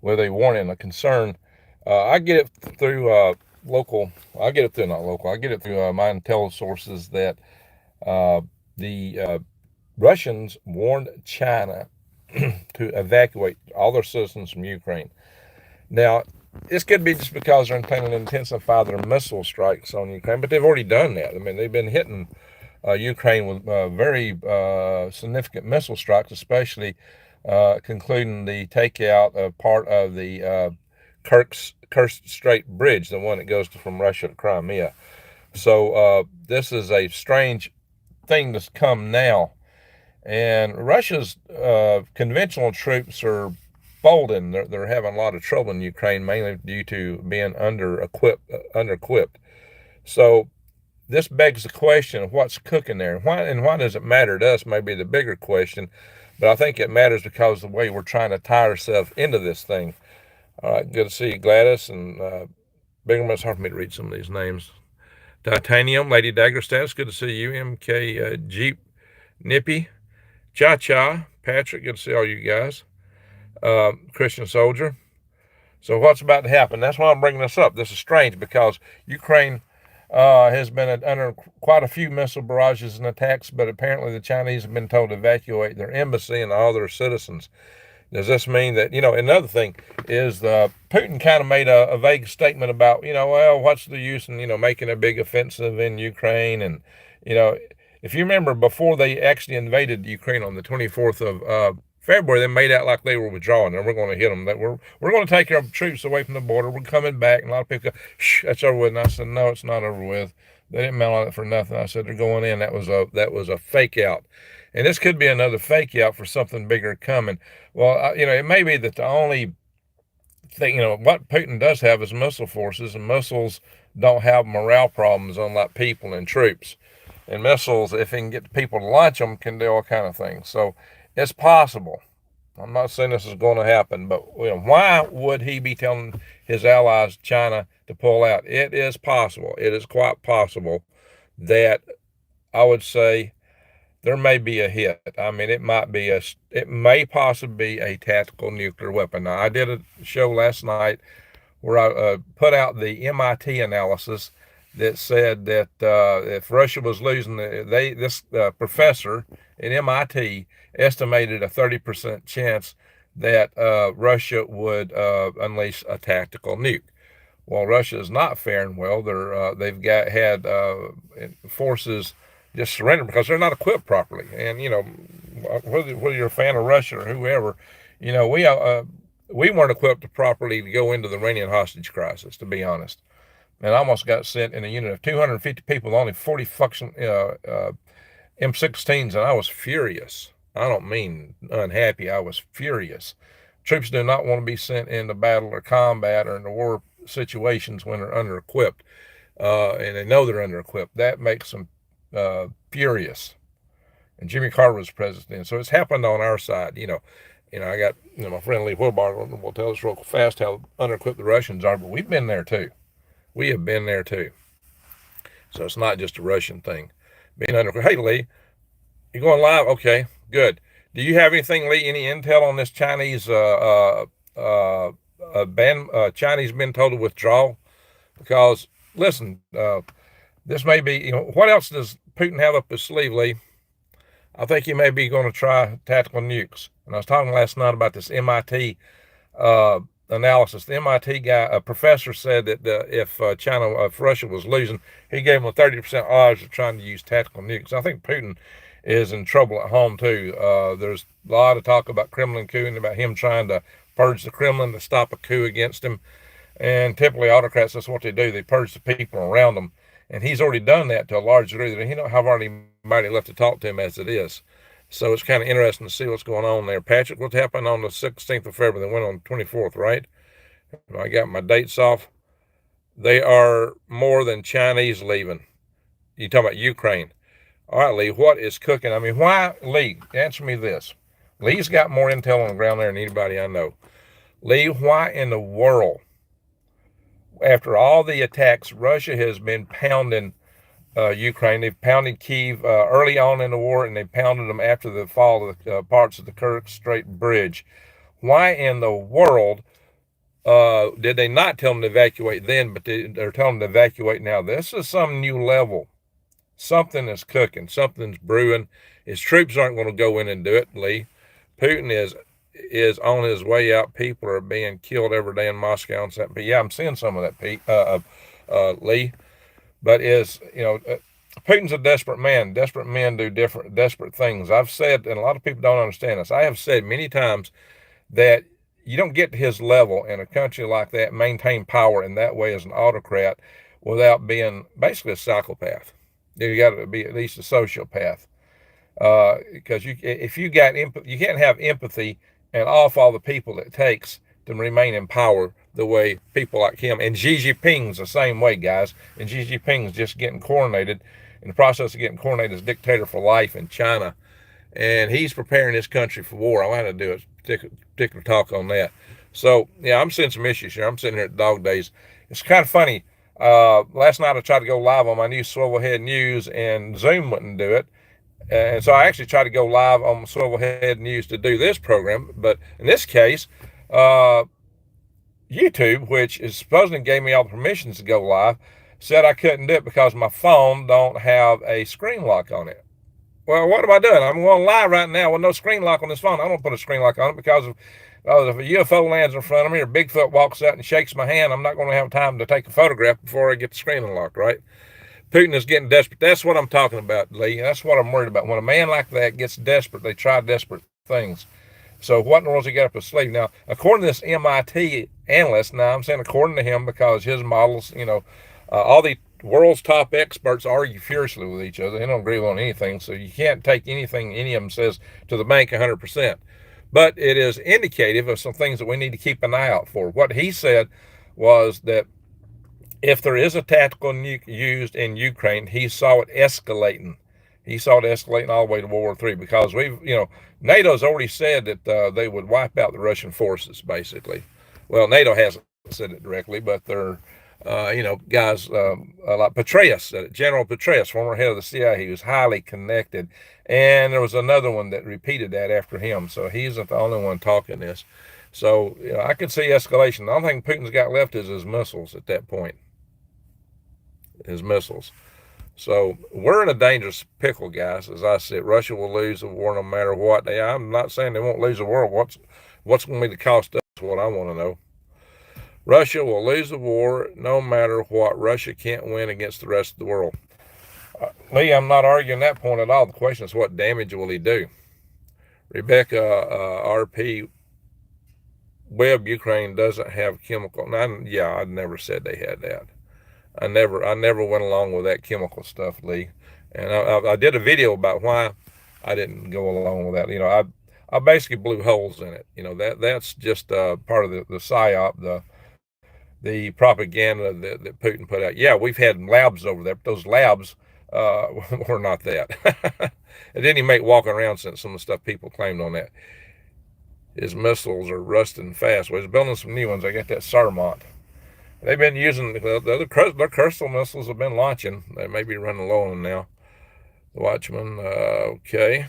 with a warning, a concern. I get it through local. I get it through not local. I get it through my intel sources that the Russians warned China to evacuate all their citizens from Ukraine. Now, this could be just because they're planning to intensify their missile strikes on Ukraine, but they've already done that. I mean, they've been hitting Ukraine with very significant missile strikes, especially concluding the takeout of part of the Kerch Strait Bridge, the one that goes from Russia to Crimea. So this is a strange thing that's come now. And Russia's conventional troops are folding. They're having a lot of trouble in Ukraine, mainly due to being under-equipped. So this begs the question of what's cooking there, and why does it matter to us? Maybe the bigger question, but I think it matters because of the way we're trying to tie ourselves into this thing. All right, good to see you, Gladys, and Bingham. It's hard for me to read some of these names. Titanium, Lady Dagger Status, good to see you. MK Jeep, Nippy, Cha Cha, Patrick, good to see all you guys. Christian Soldier. So what's about to happen? That's why I'm bringing this up. This is strange because Ukraine has been under quite a few missile barrages and attacks, but apparently the Chinese have been told to evacuate their embassy and all their citizens. Does this mean that, another thing is Putin kind of made a vague statement about, well, what's the use in, making a big offensive in Ukraine? And, if you remember before they actually invaded Ukraine on the 24th of February, they made out like they were withdrawing, and we're going to hit them. That we're going to take our troops away from the border. We're coming back. And a lot of people go, shh, that's over with. And I said, no, it's not over with. They didn't mail on it for nothing. I said, they're going in. That was a fake out. And this could be another fake out for something bigger coming. Well, it may be that the only thing, what Putin does have is missile forces, and missiles don't have morale problems unlike people and troops. And missiles, if he can get people to launch them, can do all kind of things. So it's possible. I'm not saying this is going to happen, but why would he be telling his allies, China, to pull out? It is possible. It is quite possible that I would say there may be a hit. I mean, it may possibly be a tactical nuclear weapon. Now, I did a show last night where I put out the MIT analysis that said that if Russia was losing, this professor at MIT estimated a 30% chance that Russia would unleash a tactical nuke. Well, Russia is not faring well. They've had forces just surrender because they're not equipped properly. And whether you're a fan of Russia or whoever, we weren't equipped properly to go into the Iranian hostage crisis, to be honest. And I almost got sent in a unit of 250 people, only 40 function M16s, and I was furious. I don't mean unhappy. I was furious. Troops do not want to be sent into battle or combat or into war situations when they're under-equipped, and they know they're under-equipped. That makes them furious. And Jimmy Carter was president, so it's happened on our side. I got my friend Lee Wilbar will tell us real fast how under-equipped the Russians are, but we've been there too. We have been there too. So it's not just a Russian thing. Being under. Hey Lee, you going live? Okay, good. Do you have anything, Lee? Any intel on this Chinese Chinese been told to withdraw? Because listen, this may be. What else does Putin have up his sleeve, Lee? I think he may be going to try tactical nukes. And I was talking last night about this MIT analysis. The MIT guy, a professor, said that if Russia was losing, he gave them a 30% odds of trying to use tactical nukes. I think Putin is in trouble at home too. There's a lot of talk about Kremlin coup and about him trying to purge the Kremlin to stop a coup against him. And typically autocrats, that's what they do. They purge the people around them. And he's already done that to a large degree. He don't have anybody left to talk to him as it is. So it's kind of interesting to see what's going on there. Patrick, what happened on the 16th of February? They went on the 24th, right? I got my dates off. They are more than Chinese leaving. You talking about Ukraine. All right, Lee, what is cooking? I mean, why, Lee, answer me this. Lee's got more intel on the ground there than anybody I know. Lee, why in the world, after all the attacks, Russia has been pounding Ukraine. They've pounded Kyiv early on in the war, and they pounded them after the fall of the parts of the Kerch Strait Bridge. Why in the world did they not tell them to evacuate then, but they're telling them to evacuate now? This is some new level. Something is cooking. Something's brewing. His troops aren't going to go in and do it, Lee. Putin is on his way out. People are being killed every day in Moscow and stuff. But yeah, I'm seeing some of that, Lee. But Putin's a desperate man. Desperate men do desperate things. I've said, and a lot of people don't understand this. I have said many times that you don't get to his level in a country like that, maintain power in that way as an autocrat, without being basically a psychopath. You got to be at least a sociopath, because if you can't have empathy and off all the people it takes to remain in power the way people like him. And Xi Jinping's the same way, guys. And Xi Jinping's just getting coronated, in the process of getting coronated as dictator for life in China. And he's preparing his country for war. I want to do a particular talk on that. So, yeah, I'm seeing some issues here. I'm sitting here at Dog Days. It's kind of funny. Last night I tried to go live on my new Swivelhead News, and Zoom wouldn't do it. And so I actually tried to go live on Swivelhead News to do this program. But in this case, YouTube, which is supposedly gave me all the permissions to go live, said I couldn't do it because my phone don't have a screen lock on it. Well, what am I doing? I'm going live right now with no screen lock on this phone. I don't put a screen lock on it because if a UFO lands in front of me or Bigfoot walks out and shakes my hand, I'm not going to have time to take a photograph before I get the screen unlocked, right? Putin is getting desperate. That's what I'm talking about, Lee. That's what I'm worried about. When a man like that gets desperate, they try desperate things. So what in the world does he get up his sleeve? Now, according to this MIT analyst, now I'm saying according to him because his models, all the world's top experts argue furiously with each other. They don't agree on anything, so you can't take anything any of them says to the bank 100%. But it is indicative of some things that we need to keep an eye out for. What he said was that if there is a tactical nuke used in Ukraine, he saw it escalating. He saw it escalating all the way to World War III because NATO's already said that they would wipe out the Russian forces, basically. Well, NATO hasn't said it directly, but they're, guys like Petraeus, General Petraeus, former head of the CIA, he was highly connected. And there was another one that repeated that after him. So he isn't the only one talking this. So I could see escalation. The only thing Putin's got left is his missiles at that point. His missiles. So we're in a dangerous pickle, guys. As I said, Russia will lose the war no matter what. I'm not saying they won't lose the war. What's going to be the cost of us? What I want to know. Russia will lose the war no matter what. Russia can't win against the rest of the world. Lee, I'm not arguing that point at all. The question is, what damage will he do? Rebecca RP Webb, Ukraine doesn't have chemical. I never said they had that. I never went along with that chemical stuff, Lee. And I did a video about why I didn't go along with that. I basically blew holes in it. That's just part of the psyop, the propaganda that Putin put out. Yeah, we've had labs over there, but those labs were not that. It didn't even make walking around since some of the stuff people claimed on that. His missiles are rusting fast. Well, he's building some new ones. I got that Sarmat. They've been using their crystal missiles have been launching. They may be running low on them now. The Watchman, okay.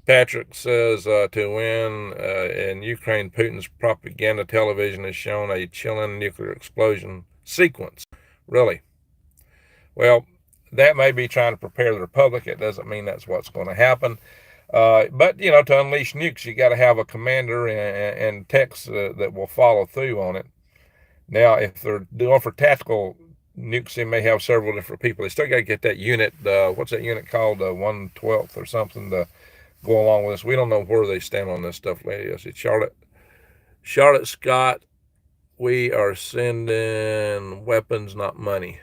Patrick says to win in Ukraine, Putin's propaganda television has shown a chilling nuclear explosion sequence. Really? Well, that may be trying to prepare the Republic. It doesn't mean that's what's going to happen. But, to unleash nukes, you got to have a commander and techs that will follow through on it. Now, if they're doing for tactical nukes, they may have several different people. They still got to get that unit, what's that unit called, 1/12 or something, to go along with this. We don't know where they stand on this stuff, lady. I said, Charlotte Scott, we are sending weapons, not money.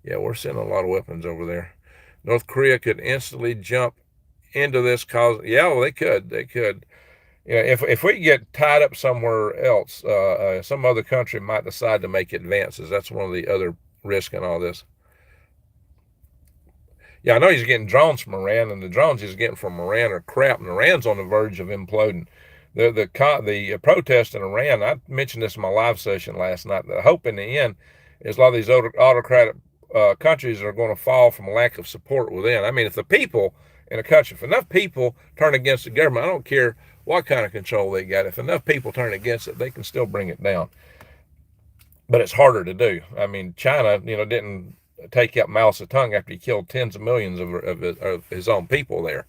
Yeah, we're sending a lot of weapons over there. North Korea could instantly jump into this cause. Yeah, well, they could. If we get tied up somewhere else, some other country might decide to make advances. That's one of the other risks in all this. Yeah, I know he's getting drones from Iran, and the drones he's getting from Iran are crap, and Iran's on the verge of imploding. The protest in Iran, I mentioned this in my live session last night, the hope in the end is a lot of these autocratic countries are going to fall from a lack of support within. I mean, if the people in a country, if enough people turn against the government, I don't care what kind of control they got. If enough people turn against it, they can still bring it down. But it's harder to do. I mean, China, didn't take out Mao Zedong after he killed tens of millions of his own people there.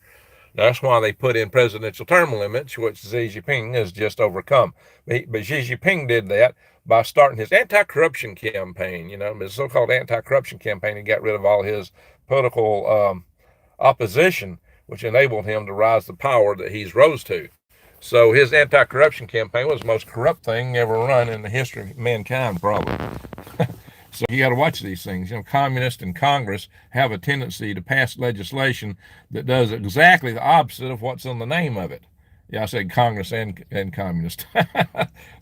That's why they put in presidential term limits, which Xi Jinping has just overcome. But Xi Jinping did that by starting his anti-corruption campaign, his so-called anti-corruption campaign. He got rid of all his political opposition, which enabled him to rise to power that he's rose to. So his anti-corruption campaign was the most corrupt thing ever run in the history of mankind, probably. So you got to watch these things. Communists in Congress have a tendency to pass legislation that does exactly the opposite of what's on the name of it. Yeah, I said Congress and communist.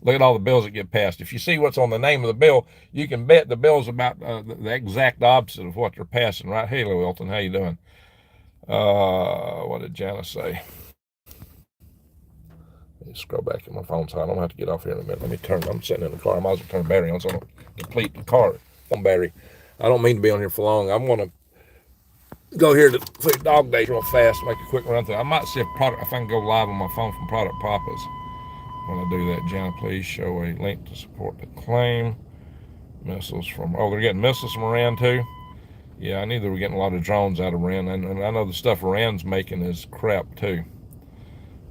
Look at all the bills that get passed. If you see what's on the name of the bill, you can bet the bill's about the exact opposite of what they're passing, right? Hey, Wilton, how you doing? What did Janice say? Let me scroll back in my phone so I don't have to get off here in a minute. Let me turn. I'm sitting in the car. I might as well turn the battery on so I don't deplete the car on battery. I don't mean to be on here for long. I'm going to go here to Fleet Dog Days real fast, make a quick run through. I might see if I can go live on my phone from Product Papas. When I do that, Jenna, please show a link to support the claim. Missiles from, they're getting missiles from Iran too? Yeah, I knew they were getting a lot of drones out of Iran, and I know the stuff Iran's making is crap too.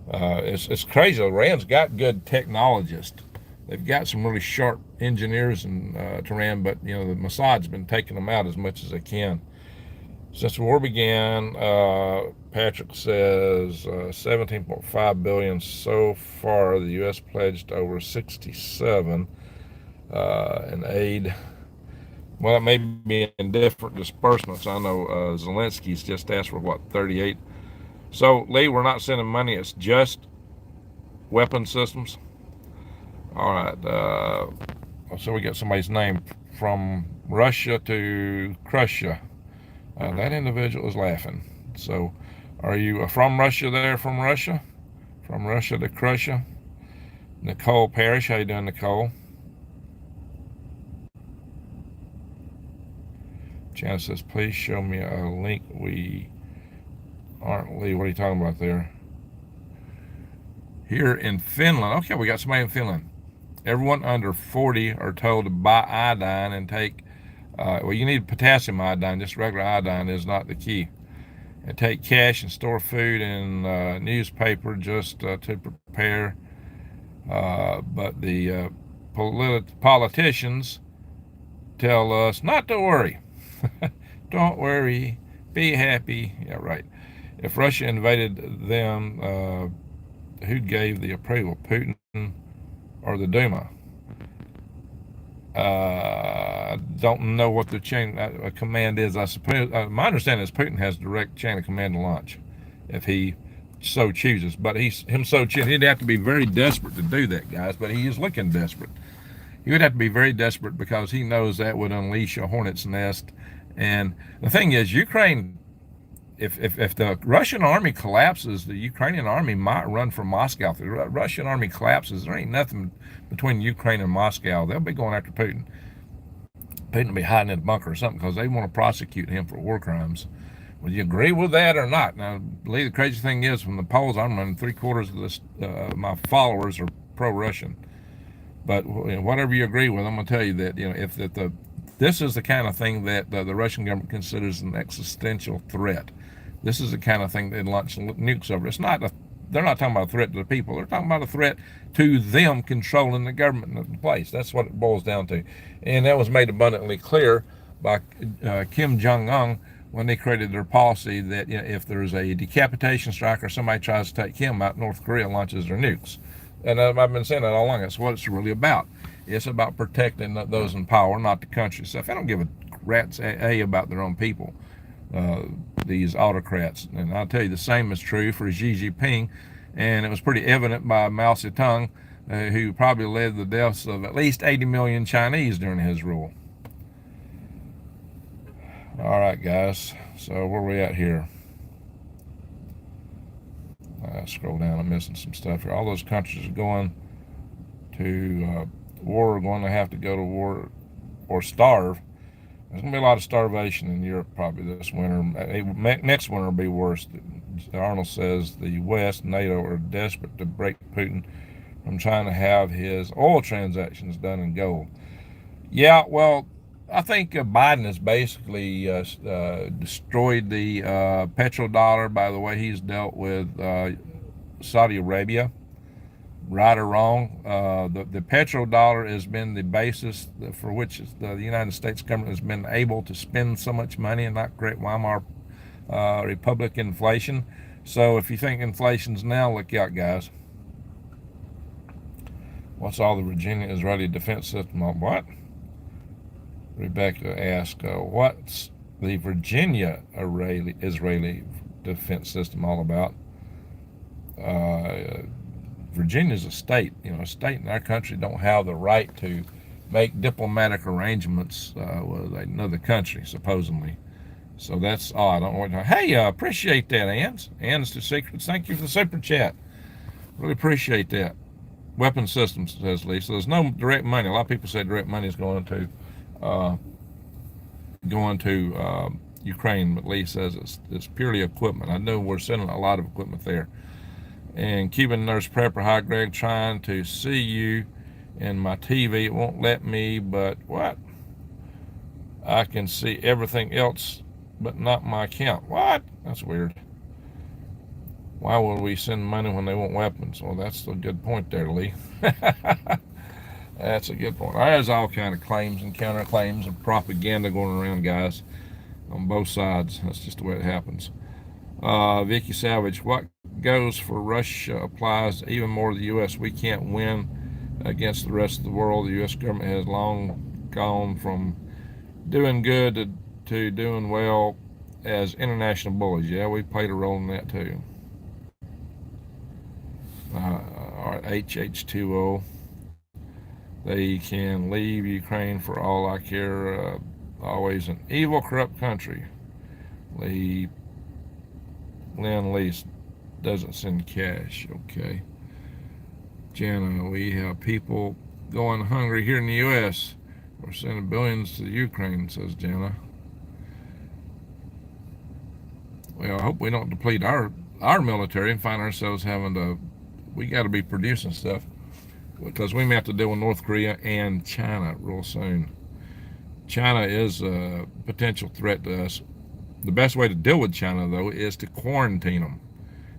It's crazy. Iran's got good technologists. They've got some really sharp engineers in Tehran, but the Mossad's been taking them out as much as they can. Since the war began, Patrick says 17.5 billion so far. The U.S. pledged over 67 in aid. Well, it may be in different disbursements. I know Zelensky's just asked for 38. So, Lee, we're not sending money. It's just weapon systems. All right. So we got somebody's name from Russia to Krussia. That individual is laughing. So, are you from Russia there, from Russia? From Russia to Krussia? Nicole Parrish, how you doing, Nicole? Jan says, please show me a link. We aren't, Lee, what are you talking about there? Here in Finland. Okay, we got somebody in Finland. Everyone under 40 are told to buy iodine and take, you need potassium iodine. Just regular iodine is not the key. And take cash and store food in newspaper just to prepare. But the politicians tell us not to worry. Don't worry. Be happy. Yeah, right. If Russia invaded them, who gave the approval, Putin or the Duma? I don't know what the chain of command is. I suppose my understanding is Putin has direct chain of command to launch, if he so chooses. But he'd have to be very desperate to do that, guys. But he is looking desperate. He would have to be very desperate because he knows that would unleash a hornet's nest. And the thing is, Ukraine, if the Russian army collapses, the Ukrainian army might run for Moscow. If the Russian army collapses, there ain't nothing between Ukraine and Moscow. They'll be going after Putin. Putin will be hiding in a bunker or something because they want to prosecute him for war crimes. Would you agree with that or not? Now, believe the crazy thing is, from the polls I'm running, 3/4 of this, my followers are pro-Russian. But whatever you agree with, I'm going to tell you that this is the kind of thing that the Russian government considers an existential threat. This is the kind of thing they launch nukes over. They're not talking about a threat to the people. They're talking about a threat to them controlling the government in place. That's what it boils down to. And that was made abundantly clear by Kim Jong-un when they created their policy that if there's a decapitation strike or somebody tries to take him out, North Korea launches their nukes. And I've been saying that all along. That's what it's really about. It's about protecting those in power, not the country stuff. I don't give a rat's about their own people, these autocrats. And I'll tell you, the same is true for Xi Jinping. And it was pretty evident by Mao Zedong, who probably led the deaths of at least 80 million Chinese during his rule. All right, guys. So where are we at here? Scroll down. I'm missing some stuff here. All those countries are going to war, are going to have to go to war or starve. There's going to be a lot of starvation in Europe probably this winter. Next winter will be worse. Arnold says the West, NATO, are desperate to break Putin from trying to have his oil transactions done in gold. Yeah, well, I think Biden has basically destroyed the petrodollar by the way he's dealt with Saudi Arabia. Right or wrong, the petrodollar has been the basis for which the United States government has been able to spend so much money and not create Weimar Republic inflation. So if you think inflation's now, look out, guys. What's all the Virginia Israeli defense system on? What? Rebecca asked, what's the Virginia Israeli defense system all about? Virginia's a state. A state in our country don't have the right to make diplomatic arrangements with another country, supposedly. So that's all. I don't know what. Hey, appreciate that, Ann's the Secrets. Thank you for the super chat. Really appreciate that. Weapon systems, says Lee. So there's no direct money. A lot of people say direct money is going to Ukraine, but Lee says it's purely equipment. I know we're sending a lot of equipment there. And Cuban Nurse Prepper, hi Greg, trying to see you in my TV. It won't let me, but what? I can see everything else, but not my account. What? That's weird. Why would we send money when they want weapons? Well, that's a good point there, Lee. That's a good point. There's all kind of claims and counterclaims and propaganda going around, guys, on both sides. That's just the way it happens. Vicky Savage, what goes for Russia applies even more to the U.S. We can't win against the rest of the world. The U.S. government has long gone from doing good to doing well as international bullies. Yeah, we played a role in that too. All right, HH2O. They can leave Ukraine for all I care. Always an evil, corrupt country. Lynn Lease doesn't send cash. Okay. Jana, we have people going hungry here in the U.S. We're sending billions to Ukraine, says Jana. Well, I hope we don't deplete our military and find ourselves having to. We got to be producing stuff because we may have to deal with North Korea and China real soon. China is a potential threat to us. The best way to deal with China, though, is to quarantine them.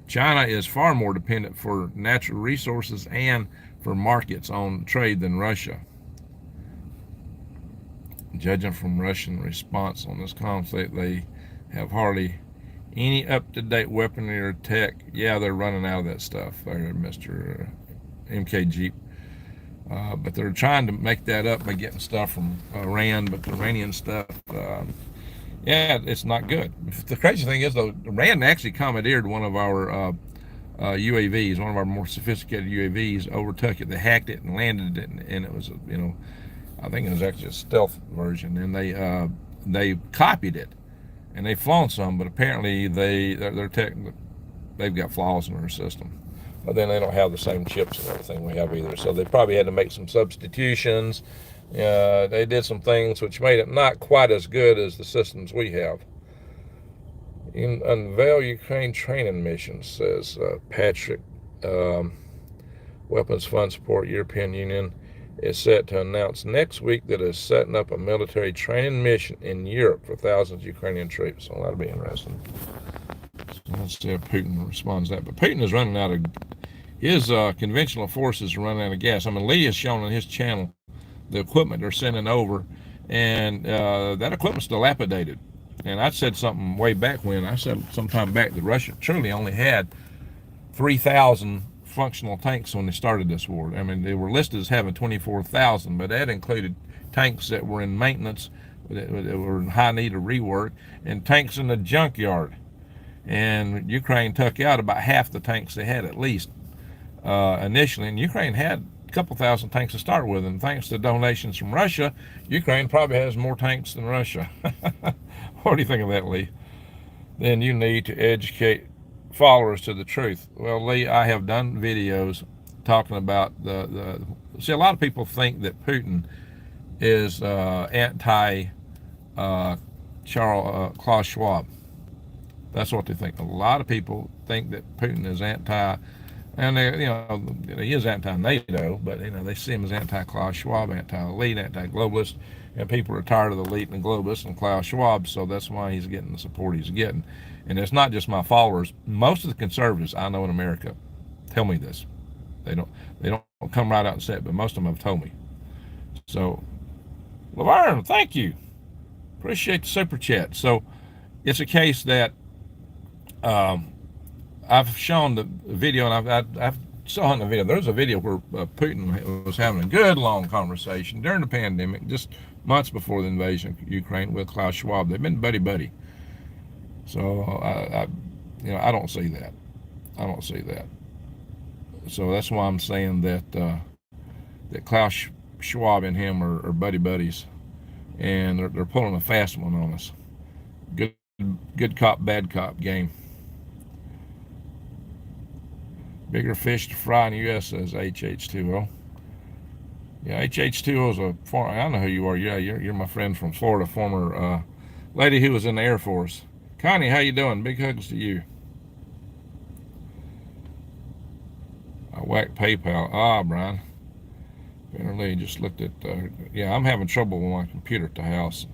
China is far more dependent for natural resources and for markets on trade than Russia. Judging from Russian response on this conflict, they have hardly any up-to-date weaponry or tech. Yeah, they're running out of that stuff there, Mr. MK Jeep. But they're trying to make that up by getting stuff from Iran, but the Iranian stuff, yeah, it's not good. The crazy thing is, though, Iran actually commandeered one of our UAVs, one of our more sophisticated UAVs, overtook it. They hacked it and landed it, and it was, I think it was actually a stealth version, and they copied it, and they've flown some, but apparently they've got flaws in their system. But then they don't have the same chips and everything we have either, so they probably had to make some substitutions. They did some things which made it not quite as good as the systems we have. Unveil Ukraine training missions, says Patrick. Weapons Fund Support European Union is set to announce next week that it's setting up a military training mission in Europe for thousands of Ukrainian troops. So that'll be interesting. So let's see if Putin responds to that. But Putin is running out of, his conventional forces are running out of gas. I mean, Lee has shown on his channel the equipment they're sending over, and that equipment's dilapidated. And I said something way back when, I said sometime back that Russia truly only had 3,000 functional tanks when they started this war. I mean, they were listed as having 24,000, but that included tanks that were in maintenance, that were in high need of rework, and tanks in the junkyard. And Ukraine took out about half the tanks they had, at least initially. And Ukraine had a couple thousand tanks to start with, and thanks to donations from Russia, Ukraine probably has more tanks than Russia. What do you think of that, Lee? Then you need to educate followers to the truth. Well, Lee, I have done videos talking about see, a lot of people think that Putin is anti Klaus Schwab. That's what they think. A lot of people think that Putin is anti, and he is anti-NATO, but they see him as anti-Klaus Schwab, anti-elite, anti-globalist, and people are tired of the elite and globalists and Klaus Schwab, so that's why he's getting the support he's getting. And it's not just my followers. Most of the conservatives I know in America tell me this. They don't come right out and say it, but most of them have told me. So, Laverne, thank you. Appreciate the super chat. So, it's a case that I've shown the video, and I've saw in the video. There's a video where Putin was having a good long conversation during the pandemic, just months before the invasion of Ukraine, with Klaus Schwab. They've been buddy. So I don't see that. I don't see that. So that's why I'm saying that that Klaus Schwab and him are buddies, and they're pulling a fast one on us. Good cop, bad cop game. Bigger fish to fry in the U.S., says HH2O. Yeah, HH2O is a former, I know who you are. Yeah, you're my friend from Florida, former lady who was in the Air Force. Connie, how you doing? Big hugs to you. I whacked PayPal. Brian. Apparently just looked at, yeah, I'm having trouble with my computer at the house.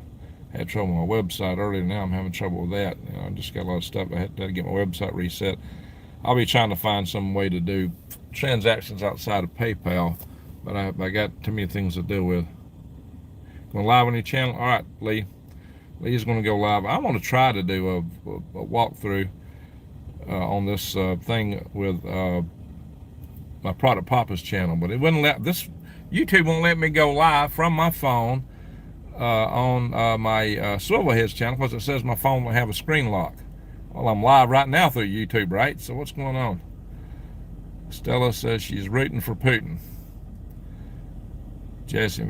Had trouble with my website earlier. Now I'm having trouble with that. I just got a lot of stuff. I had to get my website reset. I'll be trying to find some way to do transactions outside of PayPal, but I got too many things to deal with. Going live on your channel? All right, Lee. Lee's going to go live. I want to try to do a walkthrough on this thing with my Product Papa's channel, but it wouldn't let this. YouTube won't let me go live from my phone on my Swivelheads channel because it says my phone will have a screen lock. Well, I'm live right now through YouTube, right? So what's going on? Stella says she's rooting for Putin. Jesse, at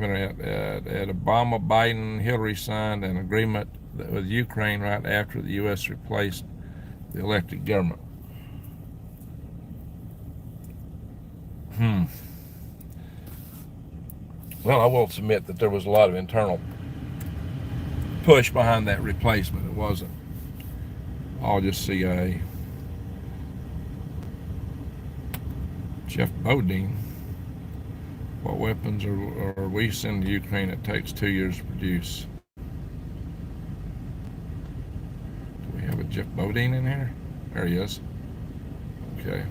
Obama, Biden, Hillary signed an agreement with Ukraine right after the U.S. replaced the elected government. Well, I will submit that there was a lot of internal push behind that replacement. It wasn't all just CIA. Jeff Bodine. What weapons are we sending to Ukraine that takes 2 years to produce? Do we have a Jeff Bodine in here? There he is. Okay.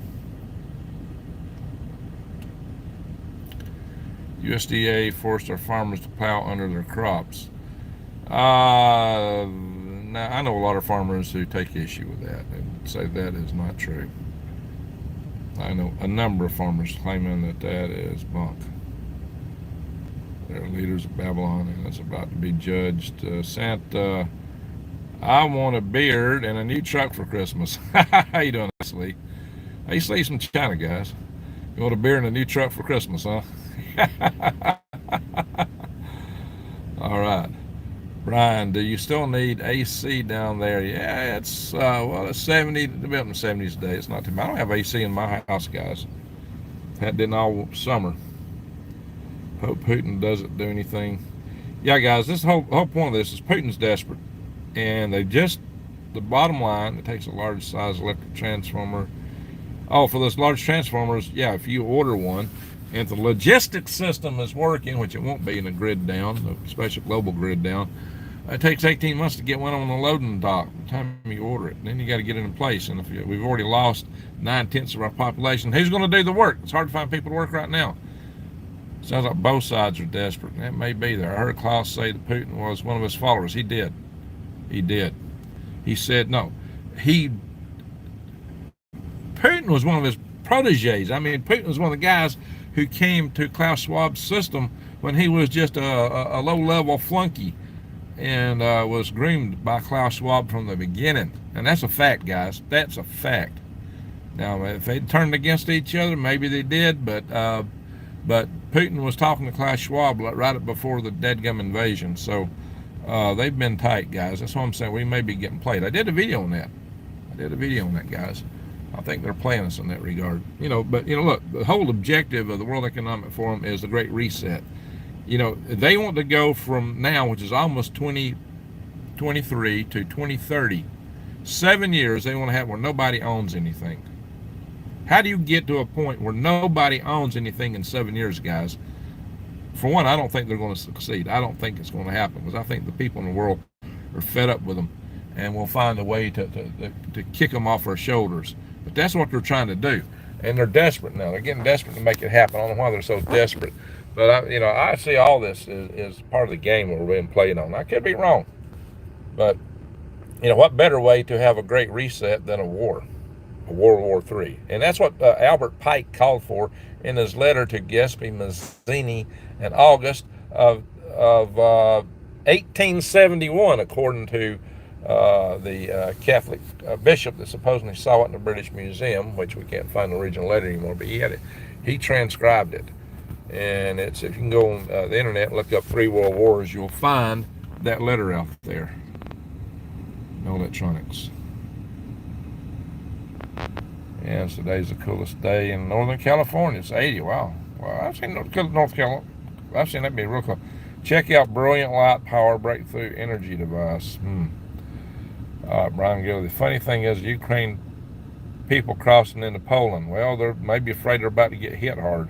USDA forced our farmers to plow under their crops. Now, I know a lot of farmers who take issue with that and say that is not true. I know a number of farmers claiming that that is bunk. They're leaders of Babylon, and it's about to be judged. Santa, I want a beard and a new truck for Christmas. How you doing, Lee? I used to eat some China, guys. You want a beard and a new truck for Christmas, huh? All right. Brian, do you still need AC down there? Yeah, it's well, it's 70, about in the 70s today. It's not too bad. I don't have AC in my house, guys. That didn't all summer. Hope Putin doesn't do anything. Yeah, guys, this whole point of this is Putin's desperate, and the bottom line, it takes a large size electric transformer. Oh, for those large transformers, yeah, if you order one, and the logistics system is working, which it won't be in a grid down, a special global grid down, it takes 18 months to get one on the loading dock by the time you order it. Then you got to get it in place. And if we've already lost 9/10 of our population, who's going to do the work? It's hard to find people to work right now. Sounds like both sides are desperate. And that may be there. I heard Klaus say that Putin was one of his followers. He did. He said no. Putin was one of his proteges. I mean, Putin was one of the guys who came to Klaus Schwab's system when he was just a low-level flunky, and was groomed by Klaus Schwab from the beginning. And that's a fact, guys. That's a fact. Now, if they turned against each other, maybe they did, but Putin was talking to Klaus Schwab right before the deadgum invasion. So they've been tight, guys. That's what I'm saying. We may be getting played. I did a video on that. Guys. I think they're playing us in that regard. But look, the whole objective of the World Economic Forum is the Great Reset. They want to go from now, which is almost 20 2023 to 2030. 7 years they want to have where nobody owns anything. How do you get to a point where nobody owns anything in 7 years, guys? For one, I don't think they're going to succeed. I don't think it's going to happen because I think the people in the world are fed up with them and will find a way to kick them off our shoulders. But that's what they're trying to do. And they're desperate now. They're getting desperate to make it happen. I don't know why they're so desperate. But I see all this as part of the game we're being played on. I could be wrong. But, what better way to have a great reset than a war? World War III. And that's what Albert Pike called for in his letter to Giuseppe Mazzini in August of 1871, according to the Catholic bishop that supposedly saw it in the British Museum, which we can't find the original letter anymore, but he transcribed it. And if you can go on the internet and look up 3 World Wars, you'll find that letter out there. No electronics. Yeah, today's the coolest day in Northern California. It's 80. Wow. Well, I've seen North Carolina. I've seen that be real cool. Check out Brilliant Light Power Breakthrough Energy Device. Brian Gill. The funny thing is, Ukraine people crossing into Poland. Well, they're maybe afraid they're about to get hit hard.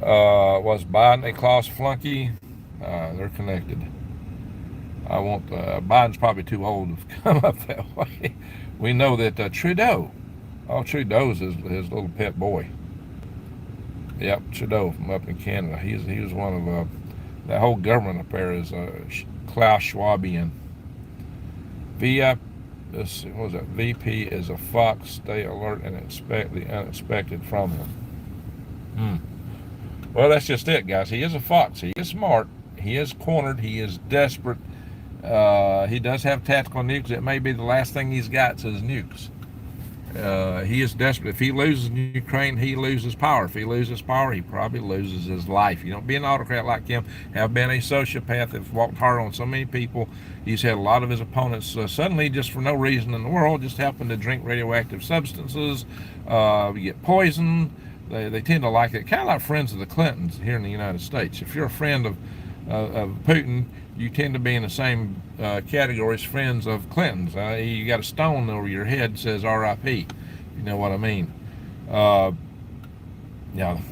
Was Biden a Klaus flunky? They're connected. Biden's probably too old to come up that way. We know that Trudeau. Oh, Trudeau's his little pet boy. Yep, Trudeau from up in Canada. He was one of that whole government up there is Klaus Schwabian. VP is a fox. Stay alert and expect the unexpected from him. Well, that's just it, guys. He is a fox. He is smart. He is cornered. He is desperate. He does have tactical nukes. It may be the last thing he's got is nukes. He is desperate. If he loses Ukraine, he loses power. If he loses power, he probably loses his life. You don't be an autocrat like him. Have been a sociopath. Have walked hard on so many people. He's had a lot of his opponents suddenly, just for no reason in the world, just happen to drink radioactive substances, get poisoned. They tend to like it. Kind of like friends of the Clintons here in the United States. If you're a friend of Putin, you tend to be in the same category as friends of Clintons. You got a stone over your head that says R.I.P. You know what I mean?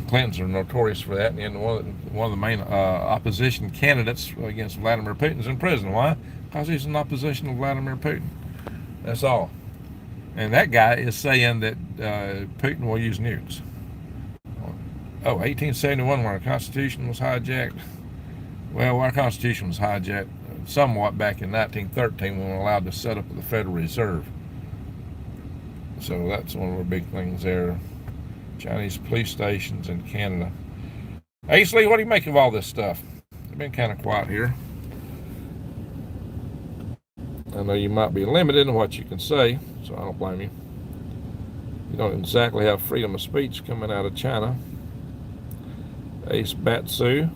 Clintons are notorious for that, and one of the main opposition candidates against Vladimir Putin's in prison. Why? Because he's in opposition to Vladimir Putin. That's all. And that guy is saying that Putin will use nukes. 1871, when our Constitution was hijacked. Well, our Constitution was hijacked somewhat back in 1913 when we were allowed to set up the Federal Reserve. So that's one of the big things there. Chinese police stations in Canada. Ace Lee, what do you make of all this stuff? It's been kind of quiet here. I know you might be limited in what you can say, so I don't blame you. You don't exactly have freedom of speech coming out of China. Ace Batsu,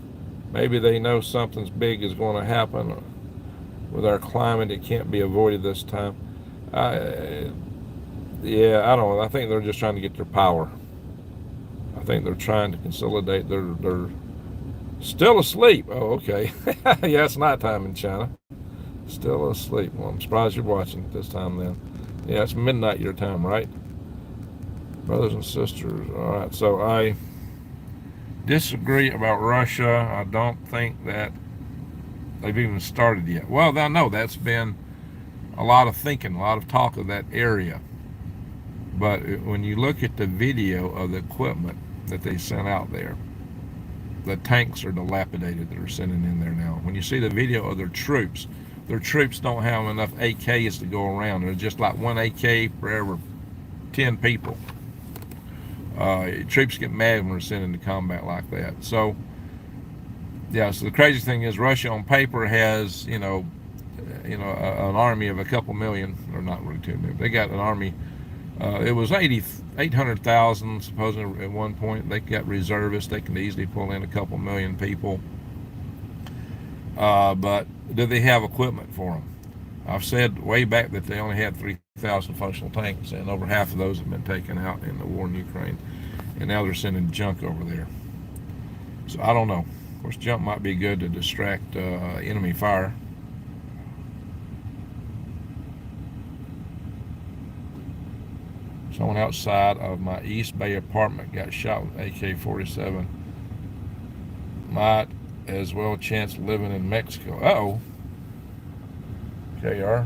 maybe they know something's big is going to happen with our climate. It can't be avoided this time. I don't know. I think they're just trying to get their power. I think they're trying to consolidate. They're still asleep. Oh, okay. Yeah, it's nighttime in China. Still asleep. Well, I'm surprised you're watching at this time then. Yeah, it's midnight your time, right? Brothers and sisters. All right, so I disagree about Russia. I don't think that they've even started yet. Well, I know that's been a lot of thinking, a lot of talk of that area. But when you look at the video of the equipment that they sent out there, the tanks are dilapidated that are sending in there now. When you see the video of their troops don't have enough AKs to go around. There's just like one AK for every 10 people. Troops get mad when they're sent into combat like that. So, yeah. So the crazy thing is, Russia on paper has, an army of a couple million, or not really 2 million. They got an army. It was 800,000 supposedly at one point. They got reservists. They can easily pull in a couple million people. But do they have equipment for them? I've said way back that they only had 3,000 functional tanks, and over half of those have been taken out in the war in Ukraine, and now they're sending junk over there. So I don't know. Of course, junk might be good to distract enemy fire. Someone outside of my East Bay apartment got shot with AK-47. Might as well chance living in Mexico. Uh-oh. KR.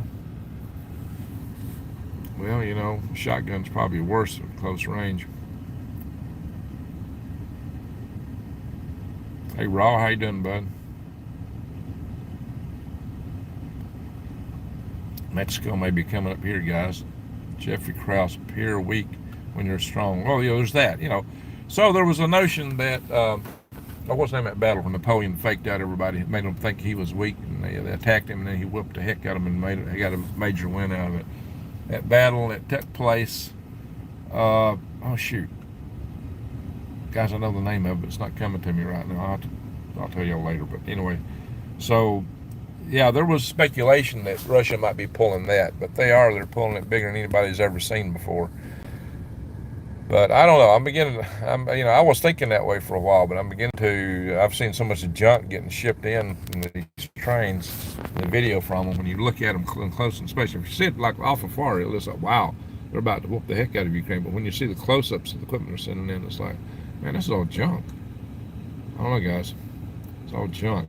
Well, you know, shotgun's probably worse at close range. Hey, Raw, how you doing, bud? Mexico may be coming up here, guys. Jeffrey Krause, appear weak when you're strong. Well, you know, there's that, you know. So there was a notion that, what's the name of that battle when Napoleon faked out everybody, made them think he was weak, and they attacked him, and then he whipped the heck out of him and he got a major win out of it. That battle that took place, oh shoot. Guys, I know the name of it, but it's not coming to me right now. I'll tell y'all later, but anyway. So, yeah, there was speculation that Russia might be pulling that, but they're pulling it bigger than anybody's ever seen before. But I don't know. I was thinking that way for a while, but I've seen so much junk getting shipped in these trains, the video from them, when you look at them close, and especially if you see it like off afar, it looks like, wow, they're about to whoop the heck out of Ukraine. But when you see the close-ups of the equipment they're sending in, it's like, man, this is all junk. I don't know, guys. It's all junk.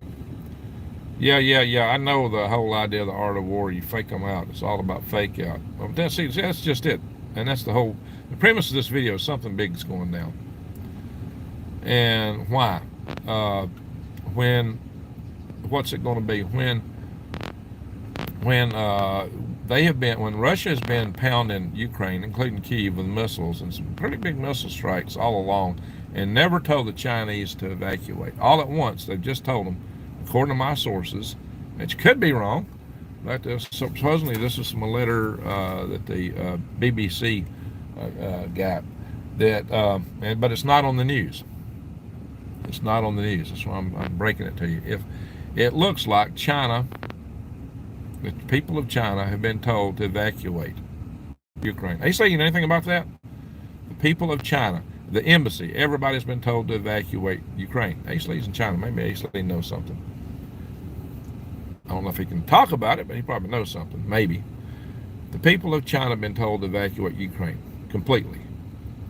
Yeah. I know the whole idea of the art of war. You fake them out. It's all about fake out. Well, that's just it. And that's the premise of this video is something big is going down. And why? What's it going to be? When Russia has been pounding Ukraine, including Kyiv, with missiles and some pretty big missile strikes all along, and never told the Chinese to evacuate. All at once, they've just told them, according to my sources, which could be wrong, but supposedly this is from a letter that the BBC got, but it's not on the news. It's not on the news. That's why I'm breaking it to you. If it looks like China, the people of China have been told to evacuate Ukraine. Are you saying anything about that? The people of China, the embassy, everybody's been told to evacuate Ukraine. Ace Lee's in China. Maybe Ace Lee knows something. I don't know if he can talk about it, but he probably knows something. Maybe. The people of China have been told to evacuate Ukraine completely.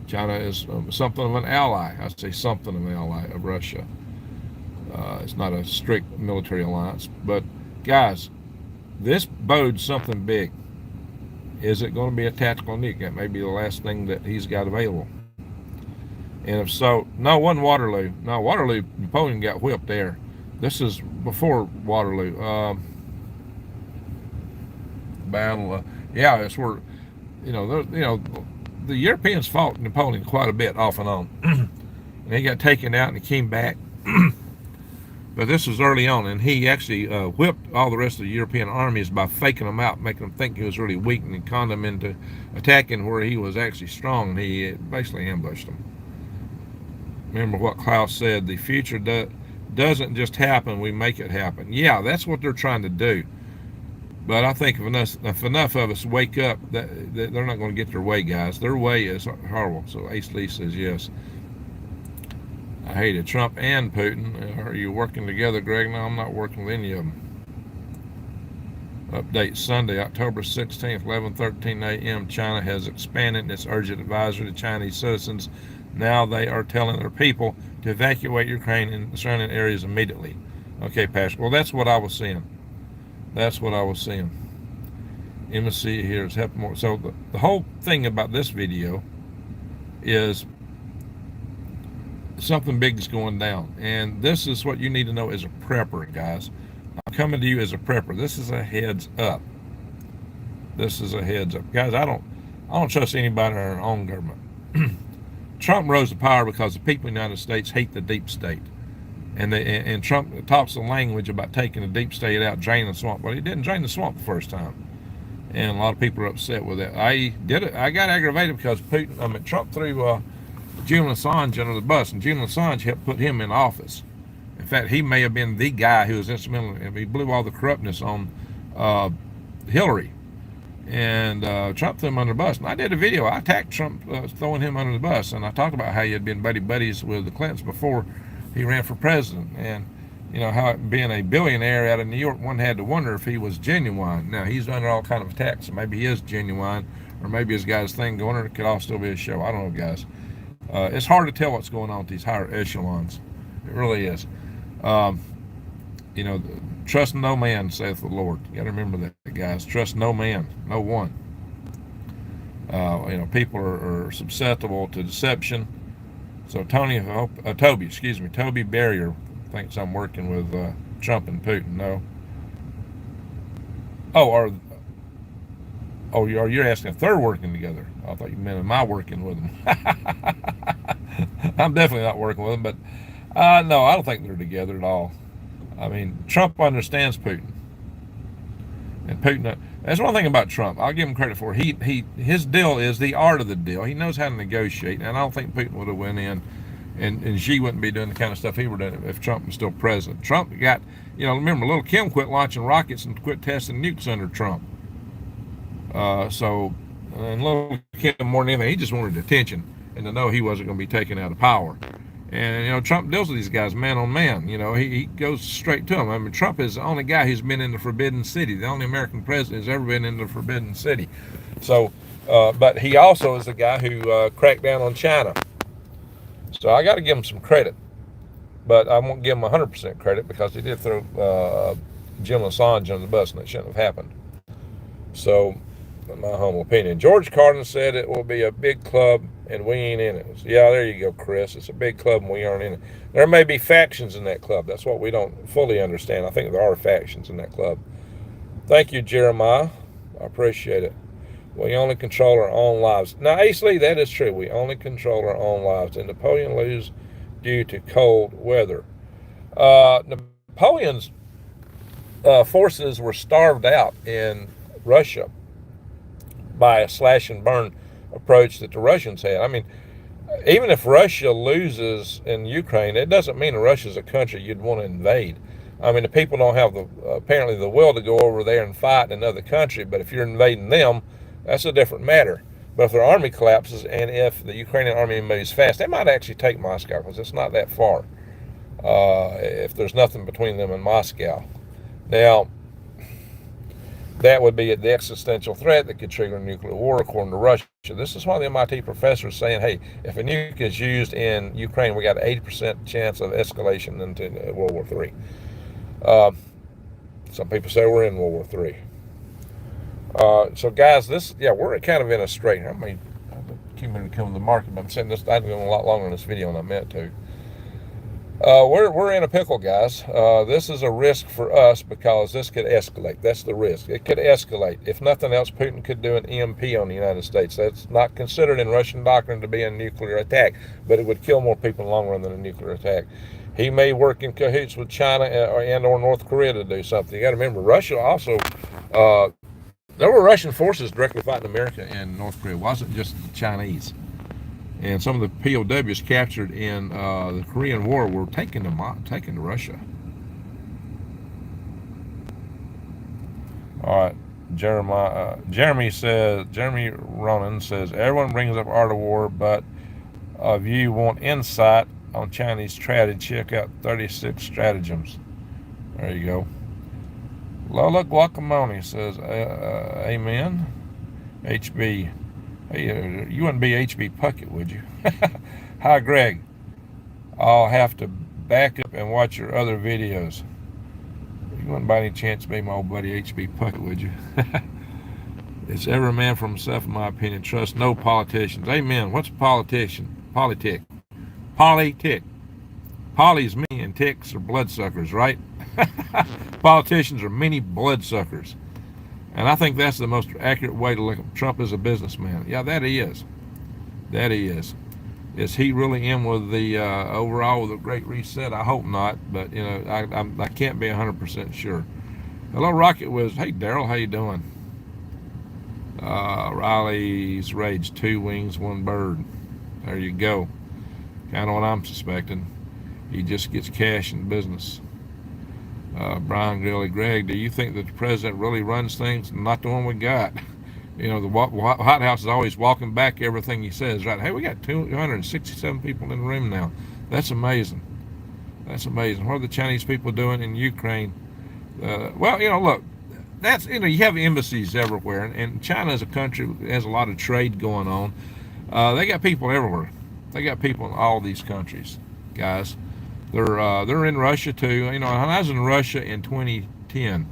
China is something of an ally. I say something of an ally of Russia. It's not a strict military alliance. But, guys, this bodes something big. Is it going to be a tactical nuke? That may be the last thing that he's got available. And if so, no, it wasn't Waterloo. No, Waterloo, Napoleon got whipped there. This is before Waterloo. Battle. Yeah, it's where, the Europeans fought Napoleon quite a bit off and on. And he got taken out and he came back. But this was early on, and he actually whipped all the rest of the European armies by faking them out, making them think he was really weak, and he conned them into attacking where he was actually strong, and he basically ambushed them. Remember what Klaus said, the future doesn't just happen, we make it happen. Yeah, that's what they're trying to do. But I think if enough of us wake up, that they're not going to get their way, guys. Their way is horrible. So Ace Lee says yes. I hate it. Trump and Putin. Are you working together, Greg? No, I'm not working with any of them. Update Sunday, October 16th, 11:13 a.m. China has expanded its urgent advisory to Chinese citizens. Now they are telling their people to evacuate Ukraine and the surrounding areas immediately. Okay, Pastor. Well, that's what I was seeing. That's what I was seeing. Embassy here is helping more. So the whole thing about this video is something big is going down. And this is what you need to know as a prepper, guys. I'm coming to you as a prepper. This is a heads up. This is a heads up. Guys, I don't trust anybody in our own government. Trump rose to power because the people in the United States hate the deep state. And Trump talks the language about taking the deep state out, draining the swamp. Well, he didn't drain the swamp the first time. And a lot of people are upset with that. I got aggravated because Trump threw Julian Assange under the bus, and Julian Assange helped put him in office. In fact, he may have been the guy who was instrumental. He blew all the corruptness on Hillary. And Trump threw him under the bus. And I did a video. I attacked Trump throwing him under the bus. And I talked about how he had been buddies with the Clintons before he ran for president. And, how being a billionaire out of New York, one had to wonder if he was genuine. Now, he's under all kind of attacks. So maybe he is genuine, or maybe he's got his thing going, or it could all still be a show. I don't know, guys. It's hard to tell what's going on with these higher echelons. It really is. Um, you know, trust no man, saith the Lord. You got to remember that, guys. Trust no man, no one. You know, people are susceptible to deception. So Toby Barrier thinks I'm working with Trump and Putin. No. Oh, you're asking if they're working together. I thought you meant am I working with them? I'm definitely not working with them, but no, I don't think they're together at all. I mean, Trump understands Putin, and Putin. That's one thing about Trump. I'll give him credit for it. His deal is the art of the deal. He knows how to negotiate, and I don't think Putin would have went in, and Xi wouldn't be doing the kind of stuff he were doing if Trump was still president. Trump got, remember, little Kim quit launching rockets and quit testing nukes under Trump. And little Kim, more than anything, he just wanted attention and to know he wasn't going to be taken out of power. And, Trump deals with these guys man on man. He goes straight to them. I mean, Trump is the only guy who's been in the Forbidden City, the only American president who's ever been in the Forbidden City. So, but he also is the guy who cracked down on China. So I got to give him some credit. But I won't give him 100% credit because he did throw Jim Assange on the bus, and it shouldn't have happened. So, in my humble opinion, George Carlin said it will be a big club and we ain't in it. So, yeah, there you go, Chris. It's a big club and we aren't in it. There may be factions in that club. That's what we don't fully understand. I think there are factions in that club. Thank you, Jeremiah. I appreciate it. We only control our own lives. Now, Ace Lee, that is true. We only control our own lives. Did Napoleon lose due to cold weather? Napoleon's forces were starved out in Russia by a slash and burn approach that the Russians had. I mean, even if Russia loses in Ukraine, it doesn't mean Russia's a country you'd want to invade. I mean, the people don't have apparently the will to go over there and fight in another country, but if you're invading them, that's a different matter. But if their army collapses and if the Ukrainian army moves fast, they might actually take Moscow because it's not that far if there's nothing between them and Moscow. Now, that would be the existential threat that could trigger a nuclear war, according to Russia. This is why the MIT professor is saying, hey, if a nuke is used in Ukraine, we got an 80% chance of escalation into World War III. Some people say we're in World War III. So, guys, we're kind of in a strait. I keep coming to the market, but I'm saying this, I've been a lot longer in this video than I meant to. We're in a pickle, guys. This is a risk for us because this could escalate. That's the risk. It could escalate. If nothing else, Putin could do an EMP on the United States. That's not considered in Russian doctrine to be a nuclear attack, but it would kill more people in the long run than a nuclear attack. He may work in cahoots with China and or North Korea to do something. You got to remember, Russia also, there were Russian forces directly fighting America and North Korea. It wasn't just the Chinese. And some of the POWs captured in the Korean War were taken to Russia. All right, Jeremy Ronan says, everyone brings up art of war, but if you want insight on Chinese strategy, check out 36 stratagems. There you go. Lola Guacamole says, amen. HB. Hey, you wouldn't be H.B. Puckett, would you? Hi, Greg. I'll have to back up and watch your other videos. You wouldn't by any chance be my old buddy H.B. Puckett, would you? It's every man for himself, in my opinion. Trust no politicians. Amen. What's a politician? Politic. Politic. Poly's me and ticks are bloodsuckers, right? Politicians are many bloodsuckers. And I think that's the most accurate way to look at Trump as a businessman. Yeah, that he is. That he is. Is he really in with the overall with the Great Reset? I hope not, but I can't be 100% sure. Hello, Rocket Wiz. Hey, Daryl, how you doing? Riley's Rage, 2 wings, 1 bird. There you go. Kind of what I'm suspecting. He just gets cash in business. Brian Grilly, Greg, do you think that the president really runs things? Not the one we got. The White House is always walking back everything he says, right? Hey, we got 267 people in the room now. That's amazing. That's amazing. What are the Chinese people doing in Ukraine? Look, that's, you have embassies everywhere, and China is a country that has a lot of trade going on. They got people everywhere. They got people in all these countries, guys. They're in Russia too. When I was in Russia in 2010,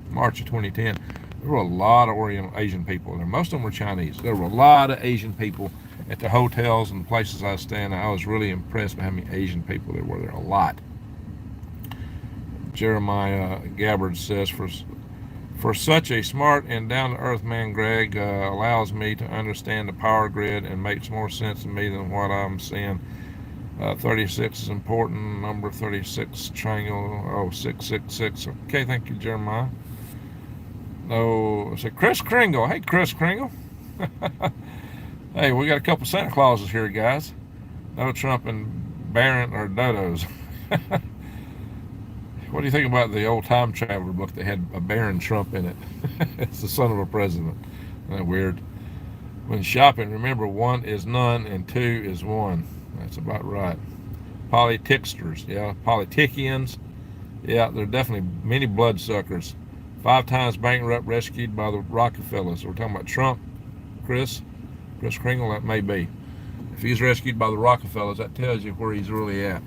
March of 2010, there were a lot of Oriental Asian people there. Most of them were Chinese. There were a lot of Asian people at the hotels and places I was staying. I was really impressed by how many Asian people there were there. A lot. Jeremiah Gabbard says, for such a smart and down-to-earth man, Greg allows me to understand the power grid and makes more sense to me than what I'm seeing. 36 is important. Number 36, triangle, 666. Okay, thank you, Jeremiah. No, so Chris Kringle. Hey, Chris Kringle. Hey, we got a couple Santa Clauses here, guys. No Trump and Barron or Dodos. What do you think about the old Time Traveler book that had a Barron Trump in it? It's the son of a president. Isn't that weird? When shopping, remember 1 is none and 2 is 1. That's about right. Politicksters, yeah. Politicians, yeah, they're definitely many bloodsuckers. 5 times bankrupt, rescued by the Rockefellers. We're talking about Trump, Chris Kringle, that may be. If he's rescued by the Rockefellers, that tells you where he's really at.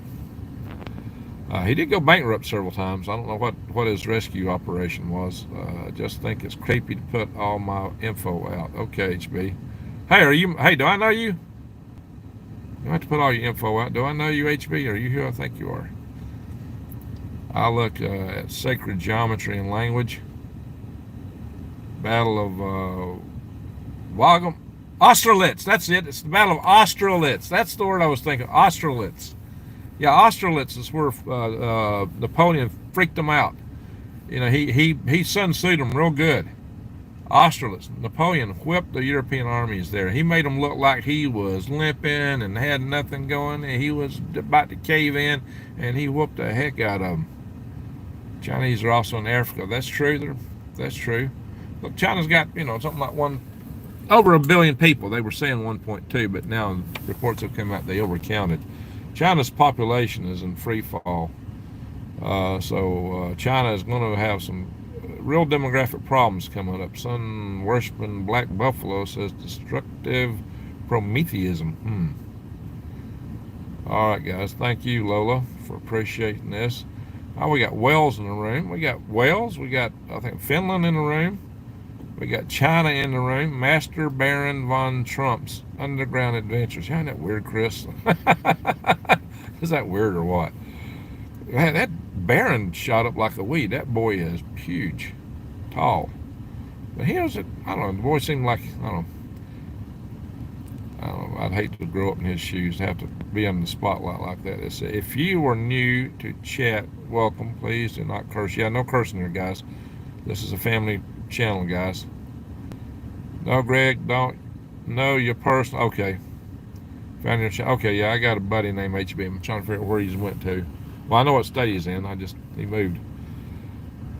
He did go bankrupt several times. I don't know what his rescue operation was. I just think it's creepy to put all my info out. Okay, HB. Hey, do I know you? You have to put all your info out. Do I know you, HB? Are you who I think you are? I look at sacred geometry and language. Battle of Austerlitz. That's it. It's the Battle of Austerlitz. That's the word I was thinking. Austerlitz. Yeah, Austerlitz is where Napoleon freaked them out. He Sun Tzu'd them real good. Austerlitz. Napoleon whipped the European armies there. He made them look like he was limping and had nothing going, and he was about to cave in, and he whooped the heck out of them. Chinese are also in Africa. That's true. That's true. Look, China's got, something like over 1 billion people. They were saying 1.2, but now reports have come out they overcounted. China's population is in free fall. So China is going to have some real demographic problems coming up. Sun worshiping Black Buffalo says destructive Prometheism. All right, guys. Thank you, Lola, for appreciating this. We got Wales in the room. We got Wales. We got, I think, Finland in the room. We got China in the room. Master Baron von Trump's Underground Adventures. Isn't that weird, Chris? Is that weird or what? Man, that Baron shot up like a weed. That boy is huge, tall. But he was, I don't know, the boy seemed like, I don't know, I'd hate to grow up in his shoes, to have to be under the spotlight like that. It's, if you are new to chat, welcome. Please do not curse. Yeah, no cursing here, guys. This is a family channel, guys. No, Greg, don't know your person. Okay. Found your channel. Okay, yeah, I got a buddy named HB. I'm trying to figure out where he went to. Well, I know what state he's in. He moved.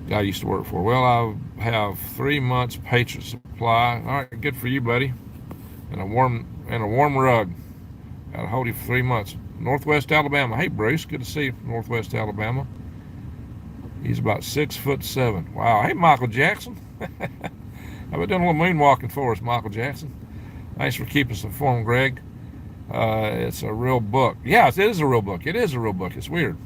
Guy I used to work for. Well, I have 3 months Patriot Supply. All right, good for you, buddy. And a warm rug. I'll hold you for 3 months. Northwest Alabama. Hey, Bruce, good to see you from Northwest Alabama. He's about 6'7". Wow. Hey, Michael Jackson. I've been doing a little moonwalking for us, Michael Jackson. Thanks for keeping us informed, Greg. It's a real book. Yeah, it is a real book. It is a real book. It's weird.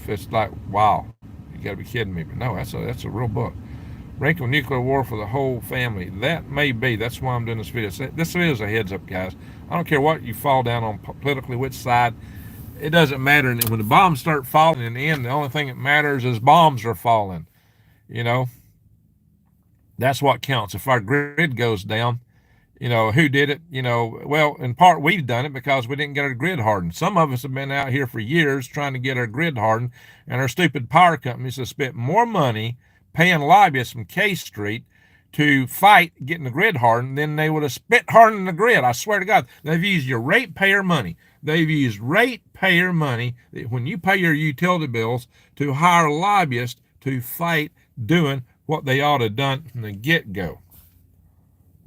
It's like, wow. You got to be kidding me. But no, that's a real book. Brink of nuclear war for the whole family. That may be. That's why I'm doing this video. This is a heads up, guys. I don't care what you fall down on politically, which side. It doesn't matter. And when the bombs start falling in the end, the only thing that matters is bombs are falling. That's what counts. If our grid goes down, who did it? Well, in part, we've done it because we didn't get our grid hardened. Some of us have been out here for years trying to get our grid hardened, and our stupid power companies have spent more money paying lobbyists from K Street to fight getting the grid hardened than they would have spent hardening the grid. I swear to God, they've used your ratepayer money. They've used ratepayer money when you pay your utility bills to hire lobbyists to fight doing what they ought to have done from the get-go,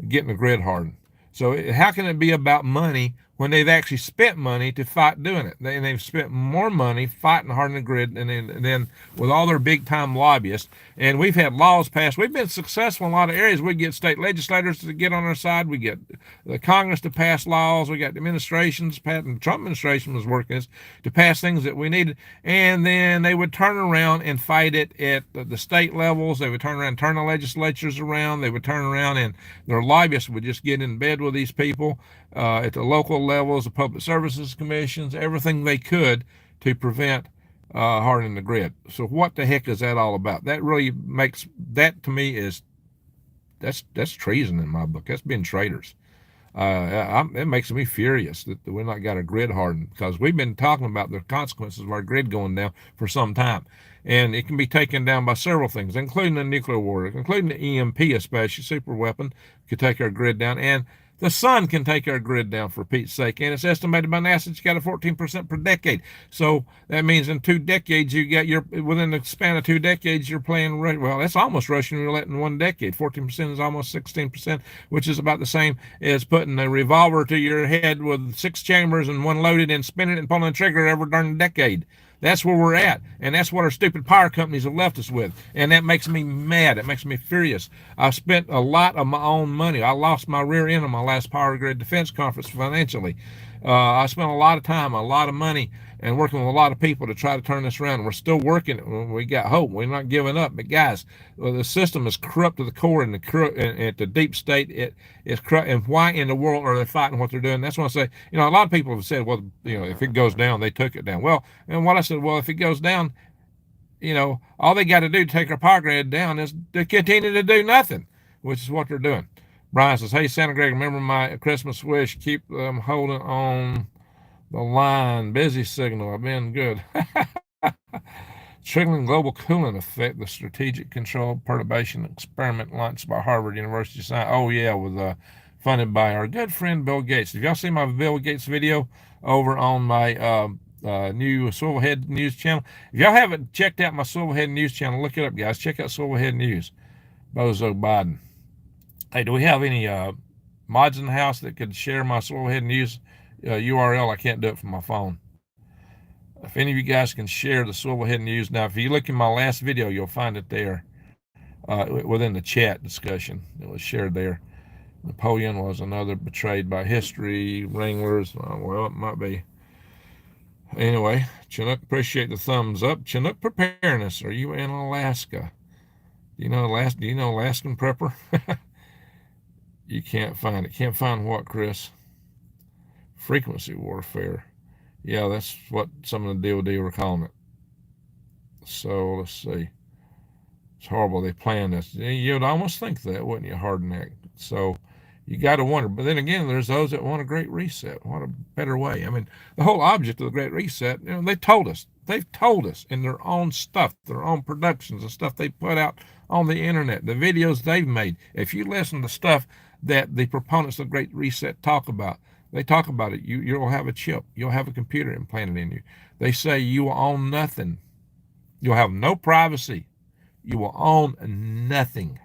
getting the grid hardened. So how can it be about money when they've actually spent money to fight doing it. And they've spent more money fighting hardening the grid than with all their big time lobbyists. And we've had laws passed. We've been successful in a lot of areas. We get state legislators to get on our side. We get the Congress to pass laws. We got administrations, the Trump administration was working this, to pass things that we needed. And then they would turn around and fight it at the state levels. They would turn around and turn the legislatures around. They would turn around and their lobbyists would just get in bed with these people at the local levels, the public services commissions, everything they could to prevent hardening the grid. So what the heck is that all about? That really makes, that to me is, that's treason in my book. That's being traitors. It makes me furious that we're not got a grid hardened, because we've been talking about the consequences of our grid going down for some time. And it can be taken down by several things, including the nuclear war, including the EMP, especially super weapon, could take our grid down. And the sun can take our grid down, for Pete's sake. And it's estimated by NASA it's got a 14% per decade. So that means in 2 decades, within the span of 2 decades, you're playing, well, that's almost Russian roulette in 1 decade. 14% is almost 16%, which is about the same as putting a revolver to your head with 6 chambers and 1 loaded and spinning it and pulling the trigger every darn decade. That's where we're at, and that's what our stupid power companies have left us with, and that makes me mad. It makes me furious. I spent a lot of my own money. I lost my rear end on my last Power Grid Defense Conference financially. I spent a lot of time, a lot of money, and working with a lot of people to try to turn this around. We're still working it. We got hope. We're not giving up. But guys, the system is corrupt to the core, and at the deep state, it is corrupt. And why in the world are they fighting what they're doing? That's why I say, a lot of people have said, well, if it goes down, they took it down. Well, and what I said, well, if it goes down, all they got to do to take our power grid down is to continue to do nothing, which is what they're doing. Brian says, hey, Santa Greg, remember my Christmas wish. Keep them holding on the line. Busy signal. I've been good. Triggering global cooling effect, the strategic control perturbation experiment launched by Harvard University Science. Oh, yeah, with funded by our good friend Bill Gates. If y'all see my Bill Gates video over on my new Swivelhead News channel, if y'all haven't checked out my Swivelhead News channel, look it up, guys. Check out Swivelhead News. Bozo Biden. Hey, do we have any mods in the house that could share my Swivelhead News URL? I can't do it from my phone. If any of you guys can share the Swivelhead News. Now, if you look in my last video, you'll find it there within the chat discussion. It was shared there. Napoleon was another betrayed by history. Wranglers, well, it might be. Anyway, Chinook, appreciate the thumbs up. Chinook Preparedness, are you in Alaska? Do you know Alaskan Prepper? You can't find it. Can't find what, Chris? Frequency warfare. Yeah, that's what some of the DOD were calling it. So let's see. It's horrible they planned this. You'd almost think that, wouldn't you, Hard Neck? So you got to wonder. But then again, there's those that want a great reset. Want a better way. I mean, the whole object of the Great Reset, they told us. They've told us in their own stuff, their own productions, the stuff they put out on the internet, the videos they've made. If you listen to stuff that the proponents of the Great Reset talk about, they talk about it. You'll have a chip. You'll have a computer implanted in you. They say you will own nothing. You'll have no privacy. You will own nothing.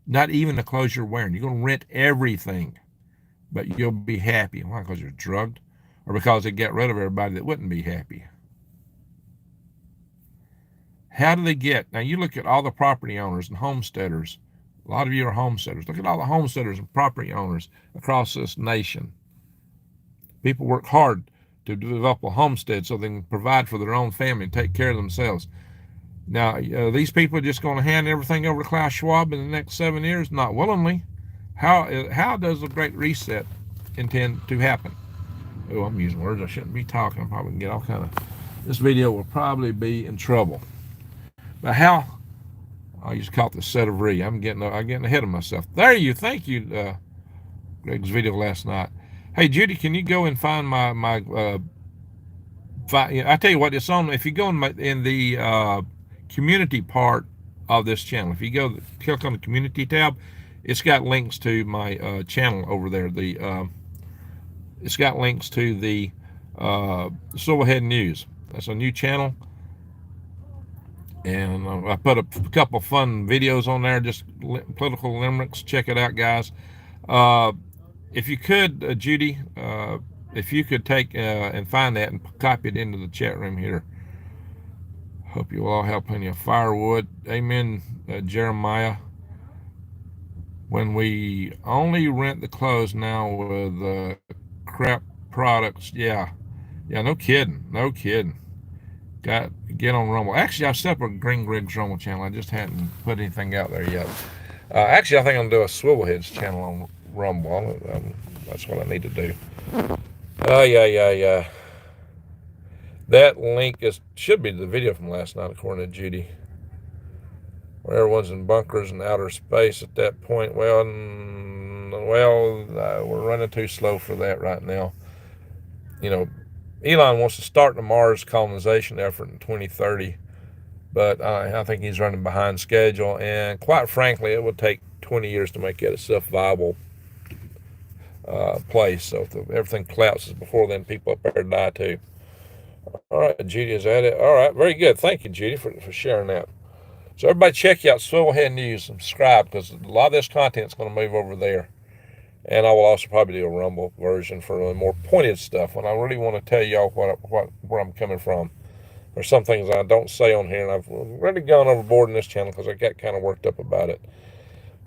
Not even the clothes you're wearing. You're going to rent everything. But you'll be happy. Why? Because you're drugged? Or because they get rid of everybody that wouldn't be happy? How do they get? Now, you look at all the property owners and homesteaders. A lot of you are homesteaders. Look at all the homesteaders and property owners across this nation. People work hard to develop a homestead so they can provide for their own family and take care of themselves. Now, these people are just going to hand everything over to Klaus Schwab in the next 7 years? Not willingly. How does the Great Reset intend to happen? Oh, I'm using words I shouldn't be talking. I'm probably going to get all kind of... This video will probably be in trouble. But how? I just caught the set of re. I'm getting ahead of myself. Thank you, Greg's video last night. Hey, Judy, can you go and find my I tell you what, it's on, if you go in the community part of this channel, if you go click on the community tab, it's got links to my channel over there. It's got links to the Swivelhead News. That's a new channel. And I put a couple fun videos on there, just political limericks. Check it out, guys. If you could, Judy, if you could take and find that and copy it into the chat room here. Hope you will all have plenty of firewood. Amen, Jeremiah. When we only rent the clothes now with crap products, yeah, no kidding, Got get on Rumble. Actually, I set up a Green Griggs Rumble channel. I just hadn't put anything out there yet. Actually, I think I'm gonna do a Swivelheads channel on Rumble. That's what I need to do. Yeah. That link should be the video from last night, according to Judy, where everyone's in bunkers in outer space at that point. Well, we're running too slow for that right now. You know, Elon wants to start the Mars colonization effort in 2030, but I think he's running behind schedule. And quite frankly, it would take 20 years to make it a self-viable place. So if everything collapses before then, people up there die too. All right, Judy, is that it? All right, very good. Thank you, Judy, for sharing that. So everybody check out Swivelhead News, subscribe, because a lot of this content is going to move over there. And I will also probably do a Rumble version for more pointed stuff when I really want to tell y'all where I'm coming from. There's some things I don't say on here, and I've really gone overboard in this channel because I got kind of worked up about it.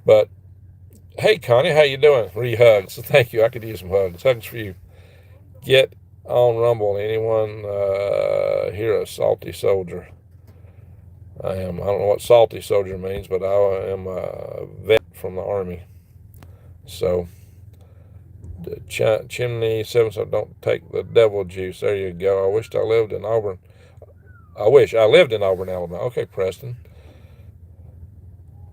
But hey, Connie, how you doing? Hugs. Thank you. I could use some hugs. Hugs for you. Get on Rumble. Anyone here a salty soldier? I don't know what salty soldier means, but I am a vet from the Army. So, the chimney 7, so don't take the devil juice. There you go. I wished I lived in Auburn. I wish I lived in Auburn, Alabama. Okay, Preston.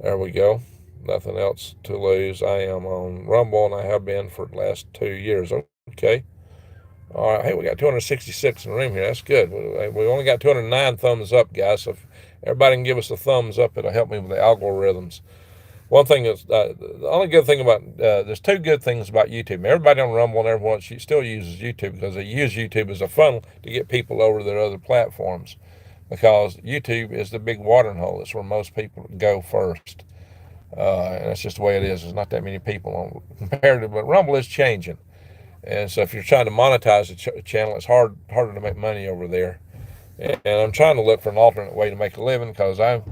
There we go. Nothing else to lose. I am on Rumble, and I have been for the last 2 years. Okay. All right. Hey, we got 266 in the room here. That's good. We only got 209 thumbs up, guys. So if everybody can give us a thumbs up, it'll help me with the algorithms. One thing is, the only good thing about, there's 2 good things about YouTube. Everybody on Rumble and everyone still uses YouTube because they use YouTube as a funnel to get people over to their other platforms, because YouTube is the big watering hole. It's where most people go first. And that's just the way it is. There's not that many people on comparative, but Rumble is changing. And so if you're trying to monetize the channel, it's harder to make money over there. And I'm trying to look for an alternate way to make a living, because I'm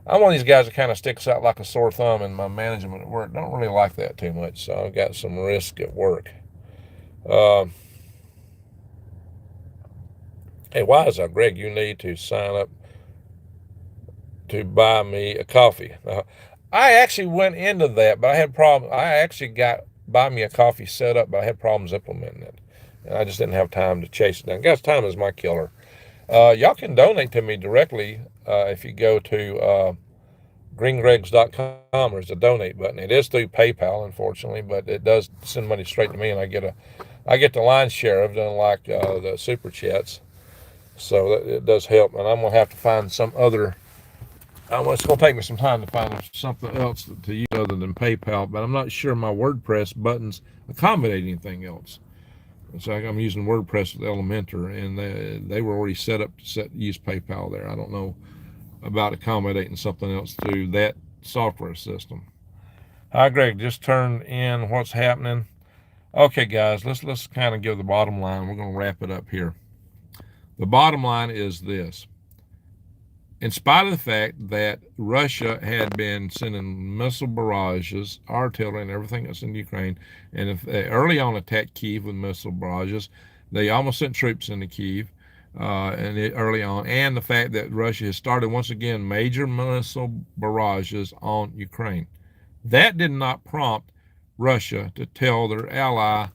one of these guys that kind of sticks out like a sore thumb, and my management at work don't really like that too much. So I've got some risk at work. Hey, why is that, Greg? You need to sign up to buy me a coffee. I actually went into that, but I had problems. I actually got buy me a coffee set up, but I had problems implementing it. And I just didn't have time to chase it down. Guys, time is my killer. Y'all can donate to me directly if you go to greengregs.com. There's a donate button. It is through PayPal, unfortunately, but it does send money straight to me, and I get the lion's share of it, unlike the super chats. So it does help, and I'm gonna have to find some other. It's going to take me some time to find something else to use other than PayPal, but I'm not sure my WordPress buttons accommodate anything else. It's like I'm using WordPress with Elementor, and they were already set up to use PayPal there. I don't know about accommodating something else through that software system. Hi, Greg. Just turned in. What's happening? Okay, guys, let's kind of give the bottom line. We're going to wrap it up here. The bottom line is this. In spite of the fact that Russia had been sending missile barrages, artillery, and everything that's in Ukraine, and if they early on attacked Kyiv with missile barrages, they almost sent troops into Kyiv early on, and the fact that Russia has started once again major missile barrages on Ukraine. That did not prompt Russia to tell their ally,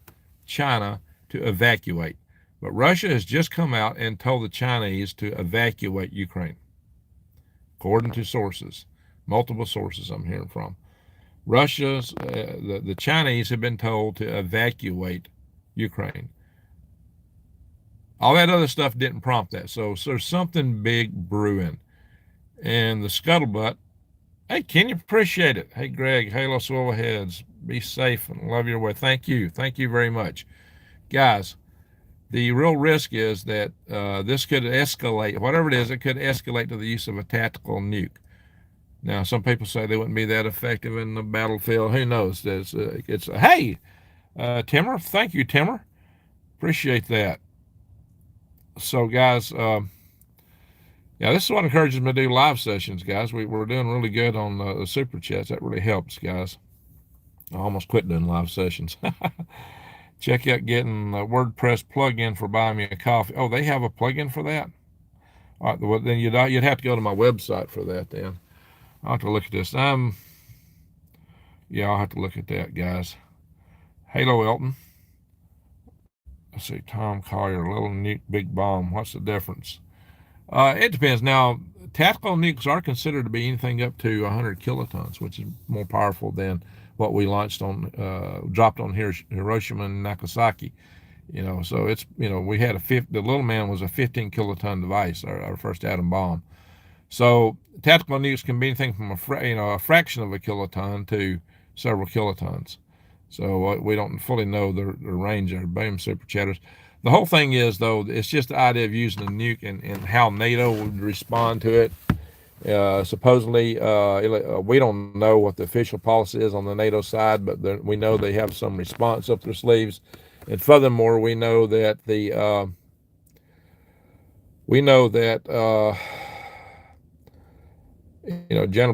China, to evacuate. But Russia has just come out and told the Chinese to evacuate Ukraine. According to sources, multiple sources I'm hearing from, the Chinese have been told to evacuate Ukraine. All that other stuff didn't prompt that. So there's something big brewing. And the scuttlebutt, hey, can you appreciate it? Hey, Greg, Halo Swivelheads, be safe and love your way. Thank you. Thank you very much. Guys, the real risk is that this could escalate, whatever it is, it could escalate to the use of a tactical nuke. Now, some people say they wouldn't be that effective in the battlefield. Who knows? Hey, Timmer, thank you, Timmer. Appreciate that. So, guys, yeah, this is what encourages me to do live sessions, guys. We're doing really good on the super chats. That really helps, guys. I almost quit doing live sessions. Check out getting a WordPress plugin for buying me a coffee. Oh, they have a plugin for that? All right, well, then you'd have to go to my website for that then. I'll have to look at this. Yeah, I'll have to look at that, guys. Halo Elton. Let's see, Tom Collier, Little Nuke, Big Bomb. What's the difference? It depends. Now, tactical nukes are considered to be anything up to 100 kilotons, which is more powerful than what we dropped on Hiroshima and Nagasaki. So it's, we had the Little Man was a 15 kiloton device, our first atom bomb. So tactical nukes can be anything from a fraction of a kiloton to several kilotons. So we don't fully know the range of boom super chatters. The whole thing is, though, it's just the idea of using a nuke and how NATO would respond to it. Supposedly, we don't know what the official policy is on the NATO side, but we know they have some response up their sleeves. And furthermore, we know that General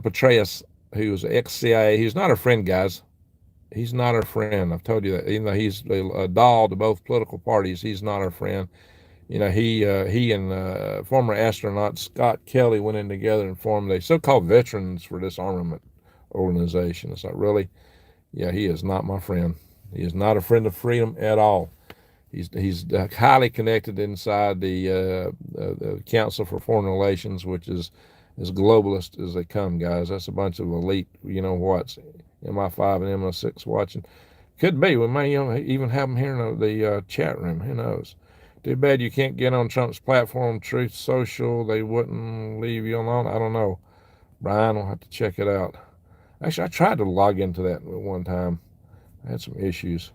Petraeus, who's ex-CIA, he's not our friend, guys. He's not our friend. I've told you that. Even though he's a doll to both political parties, he's not our friend. He and former astronaut Scott Kelly went in together and formed a so-called Veterans for Disarmament organization. It's like, really? Yeah, he is not my friend. He is not a friend of freedom at all. He's highly connected inside the Council for Foreign Relations, which is as globalist as they come, guys. That's a bunch of elite, what's MI5 and MI6 watching. Could be. We may even have them here in the chat room. Who knows? Too bad you can't get on Trump's platform, Truth Social. They wouldn't leave you alone. I don't know. Brian will have to check it out. Actually, I tried to log into that one time. I had some issues.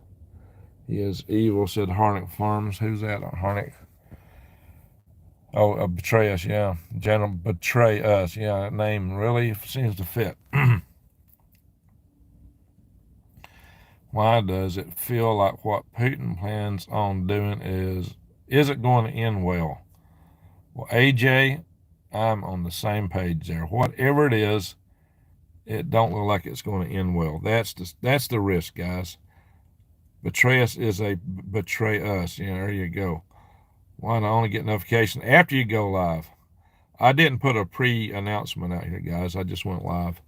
He is evil, said Harnick Farms. Who's that? Harnick? Oh, Betray Us, yeah. General Betray Us. Yeah, that name really seems to fit. Why does it feel like what Putin plans on doing is it going to end well? Well, AJ, I'm on the same page there. Whatever it is, it don't look like it's going to end well. That's the risk, guys. Betray Us is a betray us. There you go. Why not only get notification after you go live? I didn't put a pre-announcement out here, guys. I just went live.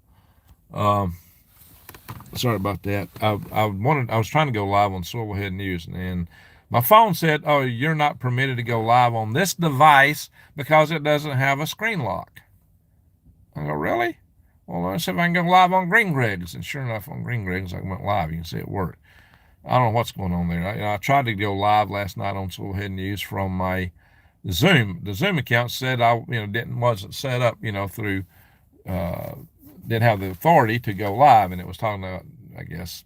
Sorry about that. I was trying to go live on Swivelhead News, and my phone said, "Oh, you're not permitted to go live on this device because it doesn't have a screen lock." I go, really? Well, let's see if I can go live on Green Greg's. And sure enough, on Green Greg's, I went live. You can see it worked. I don't know what's going on there. I tried to go live last night on Swivelhead News from my Zoom. The Zoom account said I wasn't set up, through didn't have the authority to go live, and it was talking about, I guess,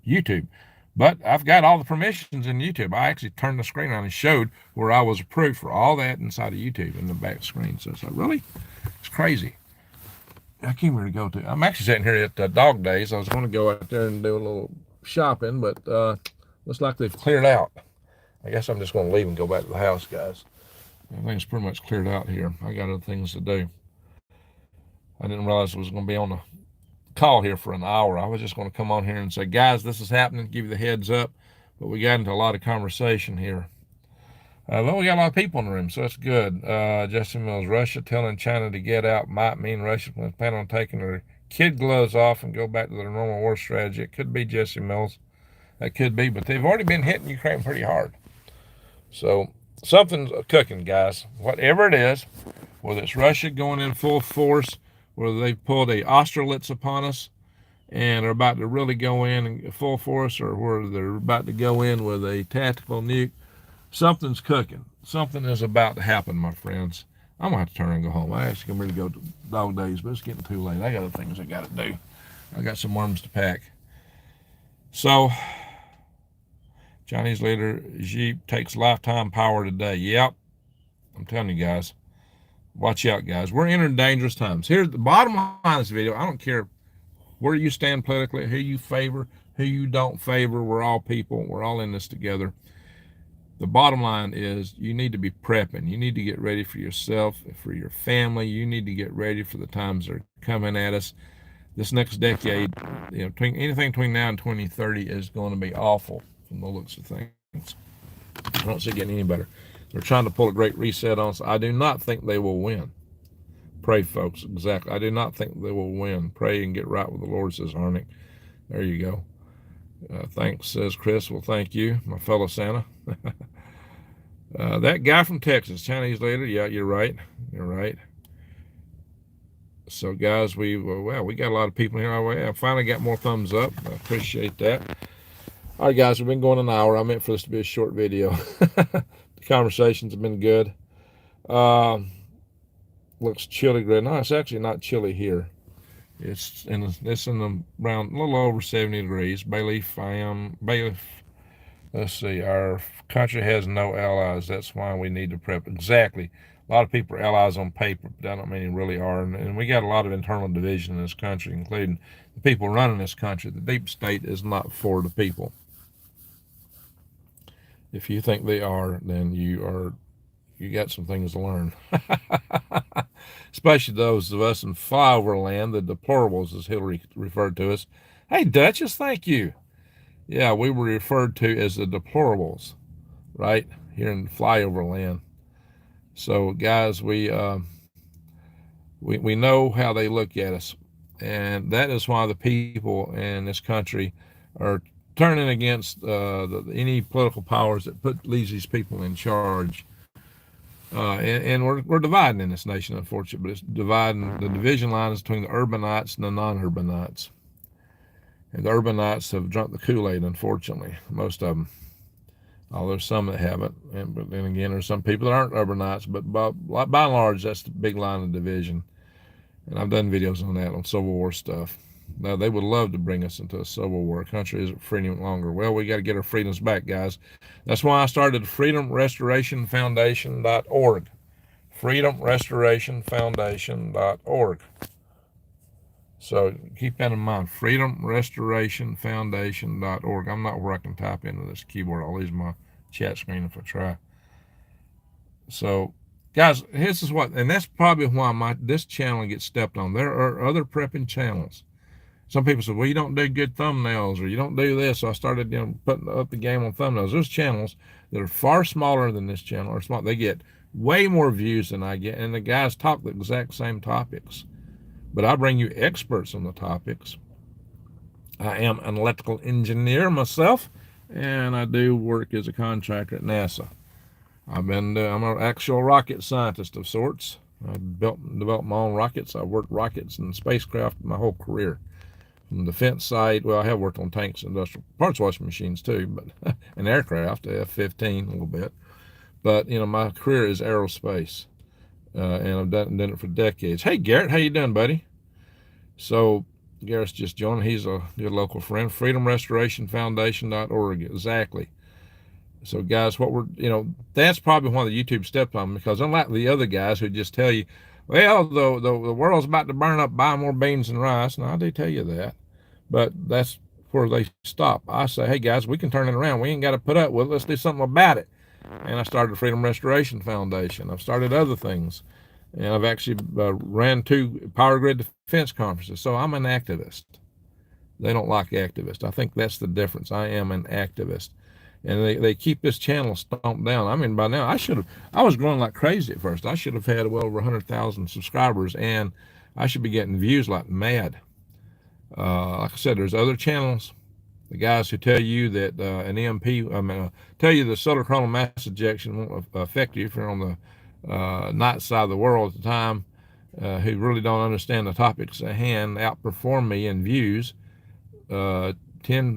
YouTube. But I've got all the permissions in YouTube. I actually turned the screen on and showed where I was approved for all that inside of YouTube in the back screen. So it's like, really? It's crazy. I can't really go to. I'm actually sitting here at Dog Days. I was going to go out there and do a little shopping, but looks like they've cleared out. I guess I'm just going to leave and go back to the house, guys. Everything's pretty much cleared out here. I got other things to do. I didn't realize I was going to be on the call here for an hour. I was just going to come on here and say, guys, this is happening, give you the heads up. But we got into a lot of conversation here. Well, we got a lot of people in the room, so that's good. Justin Mills, Russia telling China to get out might mean Russia plan on taking their kid gloves off and go back to their normal war strategy. It could be, Jesse Mills. That could be, but they've already been hitting Ukraine pretty hard. So something's cooking, guys. Whatever it is, whether it's Russia going in full force, whether they've pulled a Austerlitz upon us and are about to really go in full force, or whether they're about to go in with a tactical nuke, something's cooking. Something is about to happen, my friends. I'm going to have to turn and go home. I actually can really go to Dog Days, but it's getting too late. I got other things I got to do. I got some worms to pack. So, Chinese leader Xi takes lifetime power today. Yep. I'm telling you guys. Watch out, guys. We're entering dangerous times. Here's the bottom line of this video. I don't care where you stand politically, who you favor, who you don't favor. We're all people. We're all in this together. The bottom line is you need to be prepping. You need to get ready for yourself, for your family. You need to get ready for the times that are coming at us. This next decade, anything between now and 2030 is going to be awful from the looks of things. I don't see it getting any better. They're trying to pull a great reset on us. I do not think they will win. Pray, folks. Exactly. I do not think they will win. Pray and get right with the Lord, says Harnick. There you go. Thanks, says Chris. Well, thank you, my fellow Santa. That guy from Texas, Chinese leader. Yeah, you're right. You're right. So, guys, we got a lot of people here. I finally got more thumbs up. I appreciate that. All right, guys, we've been going an hour. I meant for this to be a short video. The conversations have been good. Looks chilly. No, it's actually not chilly here. It's in around a little over 70 degrees. Bayleaf, let's see, our country has no allies. That's why we need to prep. Exactly. A lot of people are allies on paper, but I don't mean they really are. And we got a lot of internal division in this country, including the people running this country. The deep state is not for the people. If you think they are, then you got some things to learn. Especially those of us in flyover land, the deplorables, as Hillary referred to us. Hey, Duchess, thank you. Yeah, we were referred to as the deplorables, right, here in flyover land. So, guys, we know how they look at us, and that is why the people in this country are turning against any political powers that leaves these people in charge. And we're dividing in this nation, unfortunately, but it's dividing. The division line is between the urbanites and the non-urbanites. And the urbanites have drunk the Kool-Aid, unfortunately, most of them. Although some that haven't. But then again, there's some people that aren't urbanites, but by and large, that's the big line of division. And I've done videos on that, on Civil War stuff. Now, they would love to bring us into a Civil War. Our country isn't free any longer. Well, we got to get our freedoms back, guys. That's why I started FreedomRestorationFoundation.org. FreedomRestorationFoundation.org. So keep that in mind, FreedomRestorationFoundation.org. I'm not where I can type into this keyboard. I'll use my chat screen if I try. So, guys, this is what, and that's probably why this channel gets stepped on. There are other prepping channels. Some people say, well, you don't do good thumbnails, or you don't do this. So I started putting up the game on thumbnails. There's channels that are far smaller than this channel, or small. They get way more views than I get, and the guys talk the exact same topics. But I bring you experts on the topics. I am an electrical engineer myself, and I do work as a contractor at NASA. I'm an actual rocket scientist of sorts. I developed my own rockets. I've worked rockets and spacecraft my whole career. From the defense side, well, I have worked on tanks, industrial parts washing machines too, but and aircraft, F-15 a little bit. But my career is aerospace, and I've done it for decades. Hey, Garrett, how you doing, buddy? So Garrett's just joined. He's a good local friend. FreedomRestorationFoundation.org. Exactly. So, guys, that's probably why the YouTube stepped on me, because unlike the other guys who just tell you, well, the world's about to burn up, buy more beans and rice. And I do tell you that. But that's where they stop. I say, hey, guys, we can turn it around. We ain't got to put up with it. Let's do something about it. And I started Freedom Restoration Foundation. I've started other things. And I've actually ran 2 power grid defense conferences. So I'm an activist. They don't like activists. I think that's the difference. I am an activist. And they keep this channel stomped down. I mean, by now, I was growing like crazy at first. I should have had well over 100,000 subscribers, and I should be getting views like mad. Like I said, there's other channels. The guys who tell you that an EMP, tell you the solar coronal mass ejection won't affect you if you're on the night side of the world at the time, who really don't understand the topics at hand, outperform me in views 10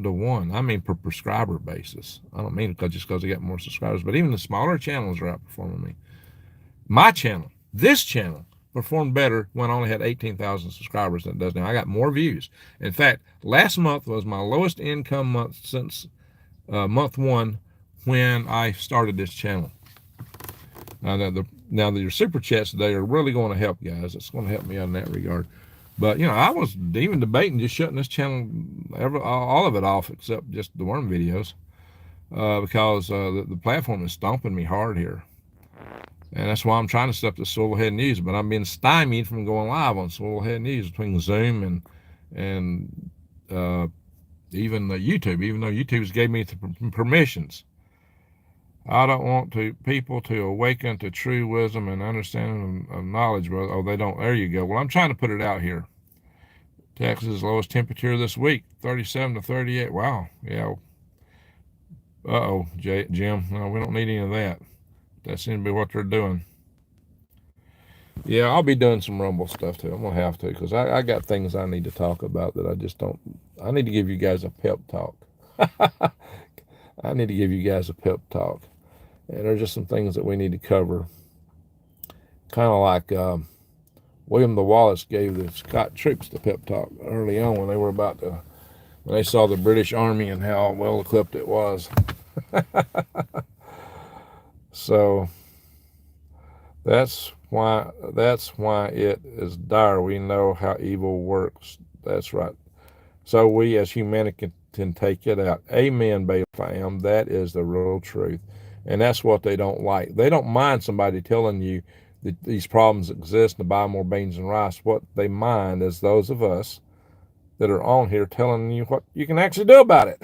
to 1. I mean, per prescriber basis. I don't mean it just because they got more subscribers, but even the smaller channels are outperforming me. My channel, this channel, performed better when I only had 18,000 subscribers than it does now. I got more views. In fact, last month was my lowest income month since month 1 when I started this channel. Now your super chats today are really going to help, guys. It's going to help me out in that regard. But I was even debating just shutting this channel, all of it off except just the worm videos, because the platform is stomping me hard here. And that's why I'm trying to stop the Swivelhead News, but I'm being stymied from going live on Swivelhead News between Zoom and even YouTube, even though YouTube's gave me the permissions. I don't want people to awaken to true wisdom and understanding of knowledge, brother. Oh, they don't. There you go. Well, I'm trying to put it out here. Texas' lowest temperature this week, 37 to 38. Wow. Yeah. Uh-oh, Jim. No, we don't need any of that. That seems to be what they're doing. Yeah, I'll be doing some Rumble stuff too. I'm going to have to, because I got things I need to talk about that I just don't. I need to give you guys a pep talk. I need to give you guys a pep talk. And there's just some things that we need to cover. Kind of like William the Wallace gave the Scott troops the pep talk early on when they were when they saw the British Army and how well equipped it was. So that's why it is dire. We know how evil works. That's right. So we as humanity can take it out. Amen, Bethlehem. That is the real truth. And that's what they don't like. They don't mind somebody telling you that these problems exist and to buy more beans and rice. What they mind is those of us that are on here telling you what you can actually do about it.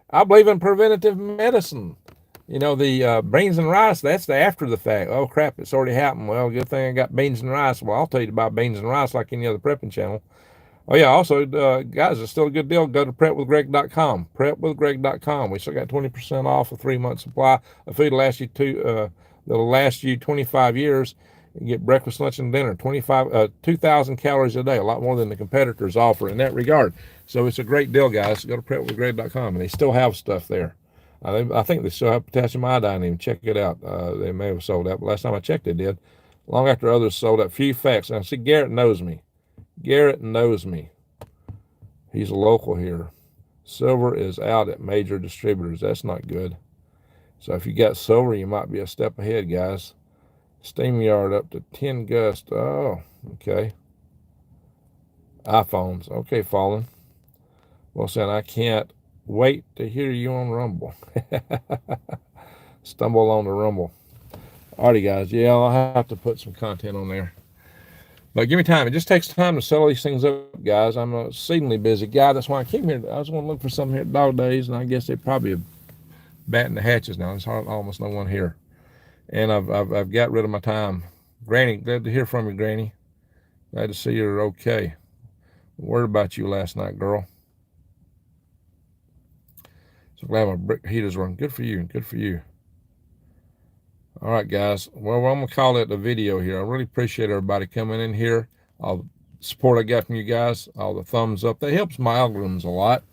I believe in preventative medicine. The beans and rice, that's the after the fact. Oh, crap, it's already happened. Well, good thing I got beans and rice. Well, I'll tell you about beans and rice like any other prepping channel. Oh, yeah, also, guys, it's still a good deal. Go to prepwithgreg.com, prepwithgreg.com. We still got 20% off a 3-month supply of food that'll last you 25 years. You get breakfast, lunch, and dinner, 2,000 calories a day, a lot more than the competitors offer in that regard. So it's a great deal, guys. Go to prepwithgreg.com, and they still have stuff there. I think they still have potassium iodine even. Check it out. They may have sold out, but last time I checked, they did. Long after others sold out. Few facts. Now, see, Garrett knows me. Garrett knows me. He's a local here. Silver is out at major distributors. That's not good. So if you got silver, you might be a step ahead, guys. SteamYard up to 10 gust. Oh, okay. iPhones. Okay, Fallen. Well, saying I can't wait to hear you on Rumble. Stumble on the Rumble. Alrighty, guys. Yeah, I'll have to put some content on there. But give me time. It just takes time to settle these things up, guys. I'm a exceedingly busy guy. That's why I came here. I was going to look for something here at Dog Days, and I guess they probably have batting the hatches now. There's almost no one here. And I've got rid of my time. Granny, glad to hear from you, Granny. Glad to see you're okay. Worried about you last night, girl. So glad my brick heater's running. Good for you. Good for you. All right, guys. Well, I'm going to call it a video here. I really appreciate everybody coming in here. All the support I got from you guys, all the thumbs up. That helps my algorithms a lot.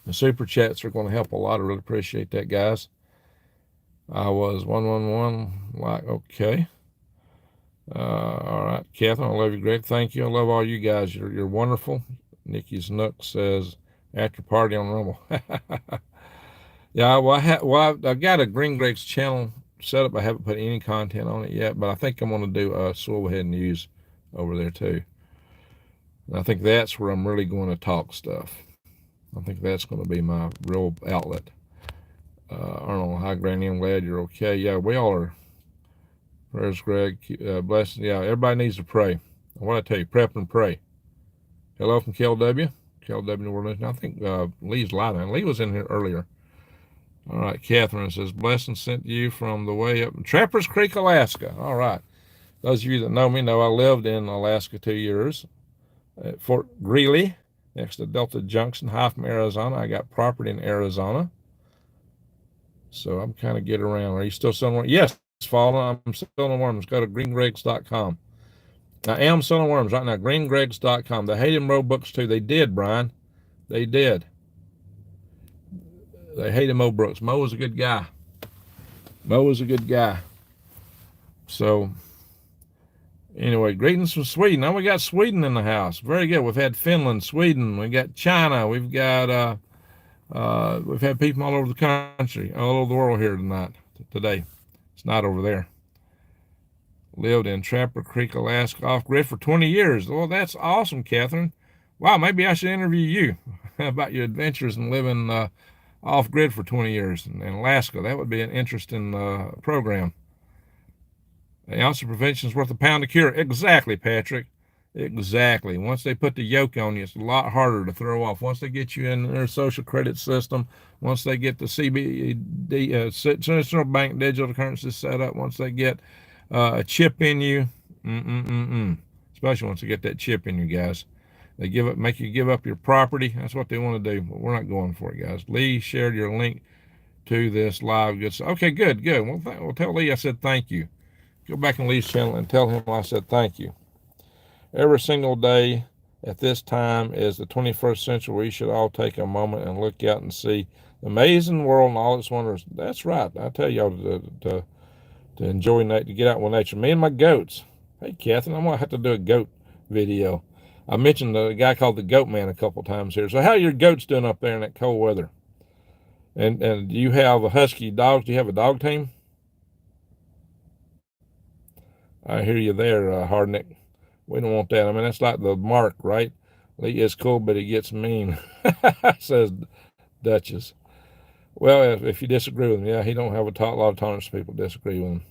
The super chats are going to help a lot. I really appreciate that, guys. I was 111. Like, okay. All right. Catherine, I love you, Greg. Thank you. I love all you guys. You're wonderful. Nikki's Nook says, after party on Rumble. Yeah, well, I've got a Green Greg's channel set up. I haven't put any content on it yet, but I think I'm going to do Swivelhead News over there too. And I think that's where I'm really going to talk stuff. I think that's going to be my real outlet. Arnold, hi, Granny. I'm glad you're okay. Yeah, we all are. Prayers, Greg. Blessed. Yeah, everybody needs to pray. What I tell you, prep and pray. Hello from KLW. KLW New Orleans. I think Lee's live. And Lee was in here earlier. All right, Catherine says, blessings sent to you from the way up in Trappers Creek, Alaska. All right. Those of you that know me know I lived in Alaska 2 years at Fort Greeley, next to Delta Junction, high from Arizona. I got property in Arizona. So I'm kind of getting around. Are you still selling worms? Yes, Fallen. I'm selling worms. Go to greengregs.com. I am selling worms right now. Greengregs.com. They hated Row books too. They did, Brian. They did. They hated Mo Brooks. Mo was a good guy. Mo was a good guy. So, anyway, greetings from Sweden. Now we got Sweden in the house. Very good. We've had Finland, Sweden. We got China. We've got we've had people all over the country, all over the world here today. It's not over there. Lived in Trapper Creek, Alaska, off-grid for 20 years. Well, that's awesome, Catherine. Wow, maybe I should interview you about your adventures in living off-grid for 20 years in Alaska. That would be an interesting program. An ounce of prevention is worth a pound of cure. Exactly, Patrick. Exactly. Once they put the yoke on you, it's a lot harder to throw off. Once they get you in their social credit system, once they get the CBD, Central Bank digital currency set up, once they get a chip in you, especially once they get that chip in you, guys, they make you give up your property. That's what they want to do, but we're not going for it, guys. Lee shared your link to this live. Okay, good. Well, tell Lee I said thank you. Go back in Lee's channel and tell him I said thank you. Every single day at this time is the 21st century. We should all take a moment and look out and see the amazing world and all its wonders. That's right. I tell y'all to enjoy nature, to get out with nature. Me and my goats. Hey, Catherine, I'm going to have to do a goat video. I mentioned a guy called the Goat Man a couple times here. So how are your goats doing up there in that cold weather? And do you have a husky dogs? Do you have a dog team? I hear you there, Hardnick. We don't want that. I mean, that's like the mark, right? Lee is cool, but he gets mean, says Duchess. Well, if you disagree with him, yeah, he don't have a lot of tolerance for people disagree with him.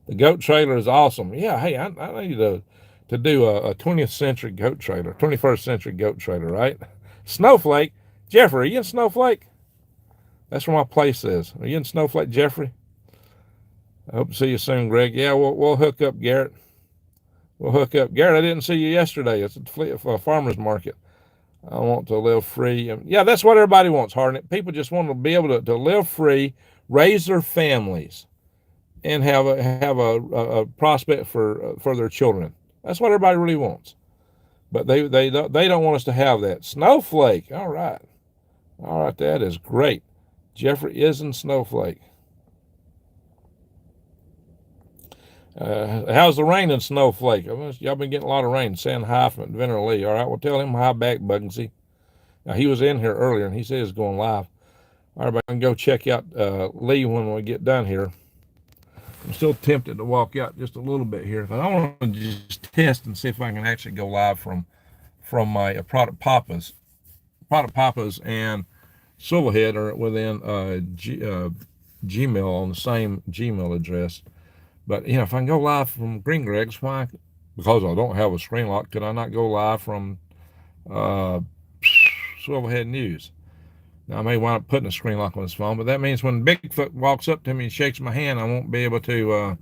The goat trailer is awesome. Yeah, hey, I need to do a 20th century goat trailer, 21st century goat trailer, right? Snowflake. Jeffrey, are you in Snowflake? That's where my place is. Are you in Snowflake, Jeffrey? I hope to see you soon, Greg. Yeah, we'll hook up, Garrett. We'll hook up. Garrett, I didn't see you yesterday. It's a farmer's market. I want to live free. Yeah, that's what everybody wants, Hardin. People just want to be able to live free, raise their families, and have a prospect for their children. That's what everybody really wants. But they don't want us to have that. Snowflake. All right, that is great. Jeffrey is in Snowflake. How's the rain in Snowflake? Y'all been getting a lot of rain. Saying hi from Venner Lee. All right, well, tell him hi back, Bugsy. Now, he was in here earlier, and he said he's going live. All right, I can go check out Lee when we get done here. I'm still tempted to walk out just a little bit here, but I want to just test and see if I can actually go live from my Product Papas. Product Papas and Silverhead are within Gmail on the same Gmail address. But, if I can go live from Green Greg's, why? Because I don't have a screen lock, could I not go live from Silverhead News? Now, I may wind up putting a screen lock on his phone, but that means when Bigfoot walks up to me and shakes my hand, I won't be able to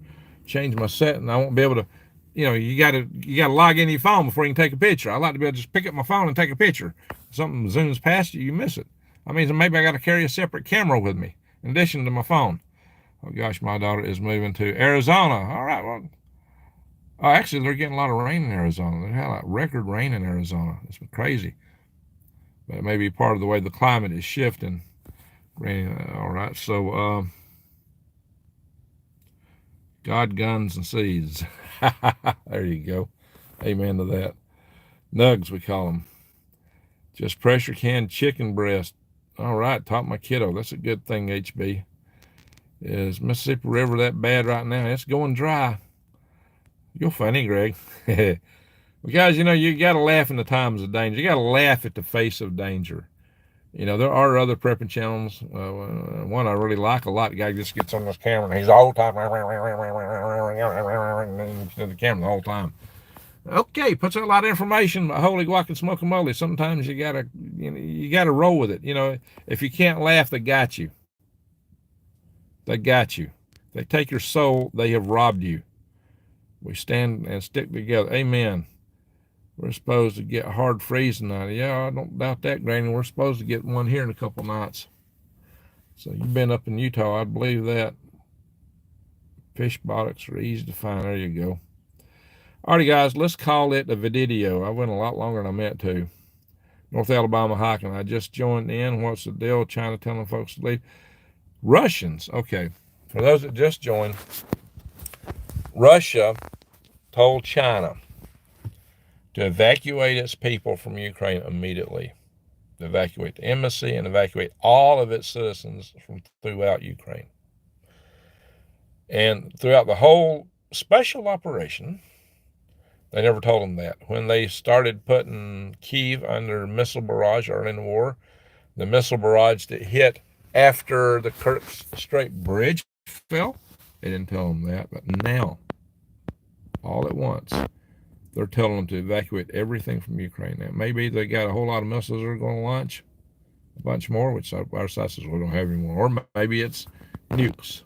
change my setting. I won't be able to, you gotta log into your phone before you can take a picture. I like to be able to just pick up my phone and take a picture. If something zooms past you, you miss it. That means maybe I got to carry a separate camera with me in addition to my phone. Oh, gosh, my daughter is moving to Arizona. All right, well, actually, they're getting a lot of rain in Arizona. They had like record rain in Arizona. It's been crazy. But it may be part of the way the climate is shifting. All right, so God, guns, and seeds. There you go. Amen to that. Nugs, we call them. Just pressure canned chicken breast. All right, taught my kiddo. That's a good thing, HB. Is Mississippi River that bad right now? It's going dry. You're funny, Greg. Because, you got to laugh in the times of danger. You got to laugh at the face of danger. There are other prepping channels. One I really like a lot. The guy just gets on this camera and he's the whole time to the camera the whole time. Okay, puts out a lot of information. Holy guac and smoke-a-moly. Sometimes you gotta roll with it. If you can't laugh, they got you. They got you. They take your soul. They have robbed you. We stand and stick together. Amen. We're supposed to get hard freeze tonight. Yeah, I don't doubt that, Granny. We're supposed to get one here in a couple nights. So you've been up in Utah. I believe that. Fish buttocks are easy to find. There you go. Alrighty, guys. Let's call it a video. I went a lot longer than I meant to. North Alabama hiking. I just joined in. What's the deal? China telling folks to leave. Russians. Okay. For those that just joined, Russia told China to evacuate its people from Ukraine immediately, to evacuate the embassy and evacuate all of its citizens from throughout Ukraine. And throughout the whole special operation. They never told them that. When they started putting Kyiv under missile barrage early in the war, the missile barrage that hit after the Kerch Strait Bridge fell, they didn't tell them that. But now, all at once, they're telling them to evacuate everything from Ukraine. Now, maybe they got a whole lot of missiles they're going to launch, a bunch more, which our side says we don't have any more. Or maybe it's nukes.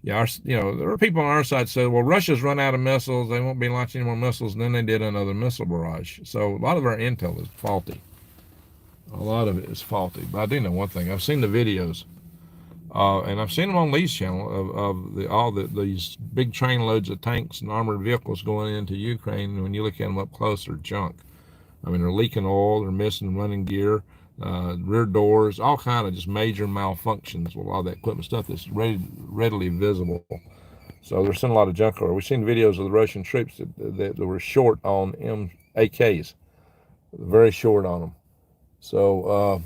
Yeah, there are people on our side say, well, Russia's run out of missiles. They won't be launching any more missiles. And then they did another missile barrage. So a lot of our intel is faulty. A lot of it is faulty. But I do know one thing. I've seen the videos, and I've seen them on Lee's channel of these big train loads of tanks and armored vehicles going into Ukraine. And when you look at them up close, they're junk. I mean, they're leaking oil. They're missing running gear. Rear doors, all kind of just major malfunctions with a lot of that equipment, stuff that's readily visible. So they're sending a lot of junk over. We've seen videos of the Russian troops that were short on AKs, very short on them. So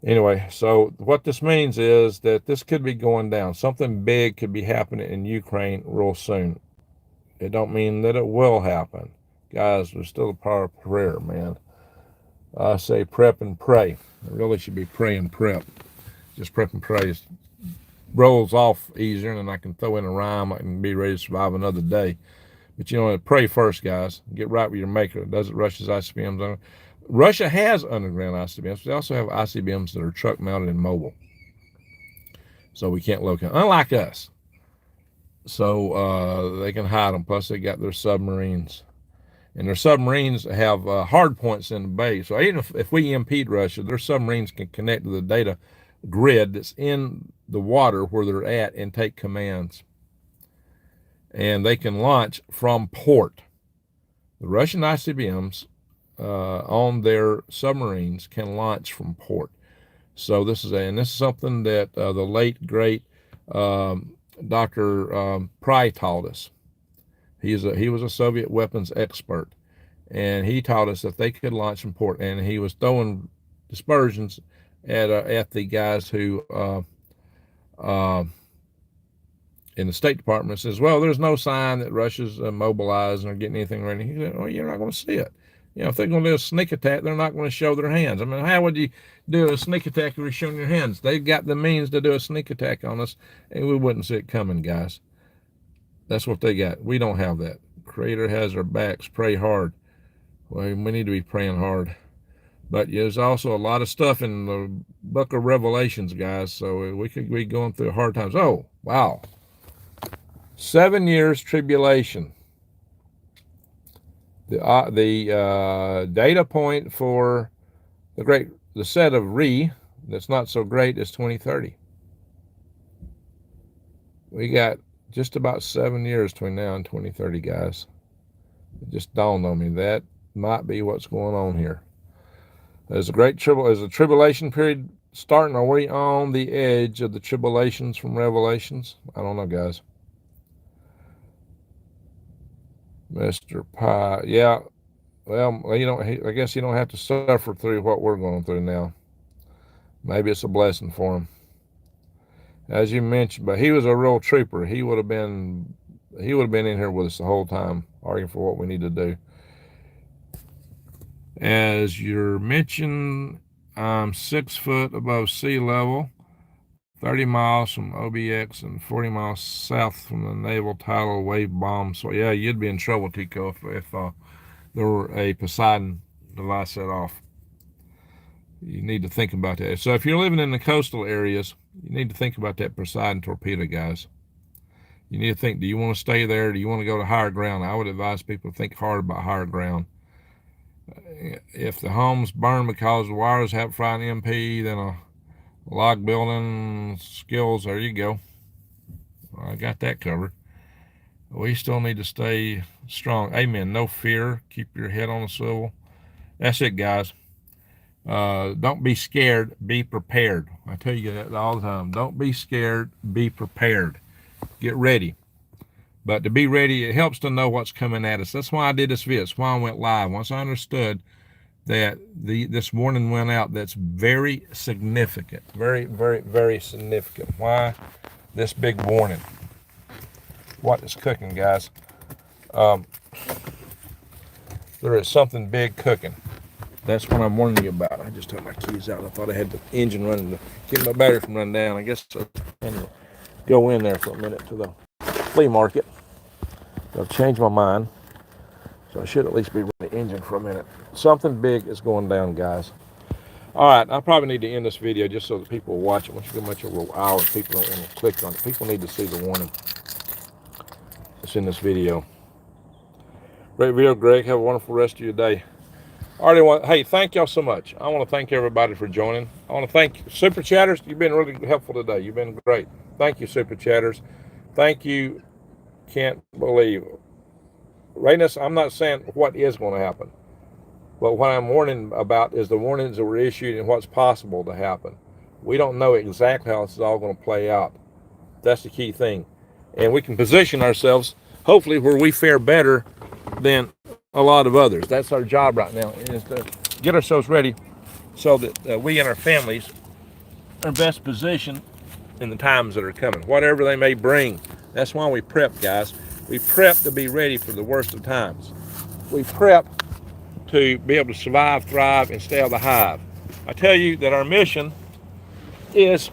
anyway, so what this means is that this could be going down. Something big could be happening in Ukraine real soon. It don't mean that it will happen. Guys, there's still a power of prayer, man. I say prep and pray. It really should be pray and prep. Just prep and pray rolls off easier, and then I can throw in a rhyme. I can be ready to survive another day. But pray first, guys. Get right with your maker. Doesn't Russia's ICBMs? Russia has underground ICBMs, but they also have ICBMs that are truck mounted and mobile. So we can't locate, unlike us. So they can hide them. Plus they got their submarines. And their submarines have hard points in the bay. So even if we impede Russia, their submarines can connect to the data grid that's in the water where they're at and take commands. And they can launch from port. The Russian ICBMs on their submarines can launch from port. So this is something that the late, great Dr. Pry taught us. He was a Soviet weapons expert, and he taught us that they could launch from port. And he was throwing dispersions at the guys who in the State Department says, well, there's no sign that Russia's mobilized or getting anything ready. He said, well, you're not going to see it. If they're going to do a sneak attack, they're not going to show their hands. I mean, how would you do a sneak attack if you're showing your hands? They've got the means to do a sneak attack on us, and we wouldn't see it coming, guys. That's what they got. We don't have that. Creator has our backs. Pray hard. Well, we need to be praying hard. But there's also a lot of stuff in the book of Revelations, guys. So we could be going through hard times. Oh, wow. 7 years tribulation. The data point for the set of that's not so great is 2030. We got just about 7 years between now and 2030, guys. It just dawned on me that might be what's going on here. There's a tribulation period starting. Are we on the edge of the tribulations from Revelations? I don't know, guys. Mr. Pie, yeah. Well, I guess you don't have to suffer through what we're going through now. Maybe it's a blessing for him. As you mentioned, but he was a real trooper. He would have been in here with us the whole time, arguing for what we need to do. As you're mentioned, I'm 6 foot above sea level, 30 miles from OBX and 40 miles south from the naval tidal wave bomb. So yeah, you'd be in trouble, Tico, if there were a Poseidon device set off. You need to think about that. So if you're living in the coastal areas, you need to think about that Poseidon torpedo, guys. You need to think, do you want to stay there? Do you want to go to higher ground? I would advise people to think hard about higher ground. If the home's burned because the wires have fried MP, then a log building skills, there you go. I got that covered. We still need to stay strong. Amen. No fear. Keep your head on a swivel. That's it, guys. Don't be scared. Be prepared. I tell you that all the time. Don't be scared. Be prepared. Get ready. But to be ready, it helps to know what's coming at us. That's why I did this video. That's why I went live. Once I understood that this warning went out, that's very significant. Very, very, very significant. Why this big warning? what is cooking, guys. There is something big cooking. That's what I'm warning you about. I just took my keys out. I thought I had the engine running to keep my battery from running down. I guess I can go in there for a minute to the flea market. I've changed my mind, so I should at least be running the engine for a minute. Something big is going down, guys. All right, I probably need to end this video just so that people will watch it. Once you go much over an hour, people don't want to click on it. People need to see the warning that's in this video. Great video, Greg. Have a wonderful rest of your day. Hey, thank y'all so much. I want to thank everybody for joining. I want to thank Super Chatters. You've been really helpful today. You've been great. Thank you, Super Chatters. Thank you. Can't believe. Rayness, I'm not saying what is going to happen. But what I'm warning about is the warnings that were issued and what's possible to happen. We don't know exactly how this is all going to play out. That's the key thing. And we can position ourselves, hopefully, where we fare better than a lot of others. That's our job right now, is to get ourselves ready so that we and our families are best positioned in the times that are coming, whatever they may bring. That's why we prep, guys. We prep to be ready for the worst of times. We prep to be able to survive, thrive, and stay out of the hive. I tell you that our mission is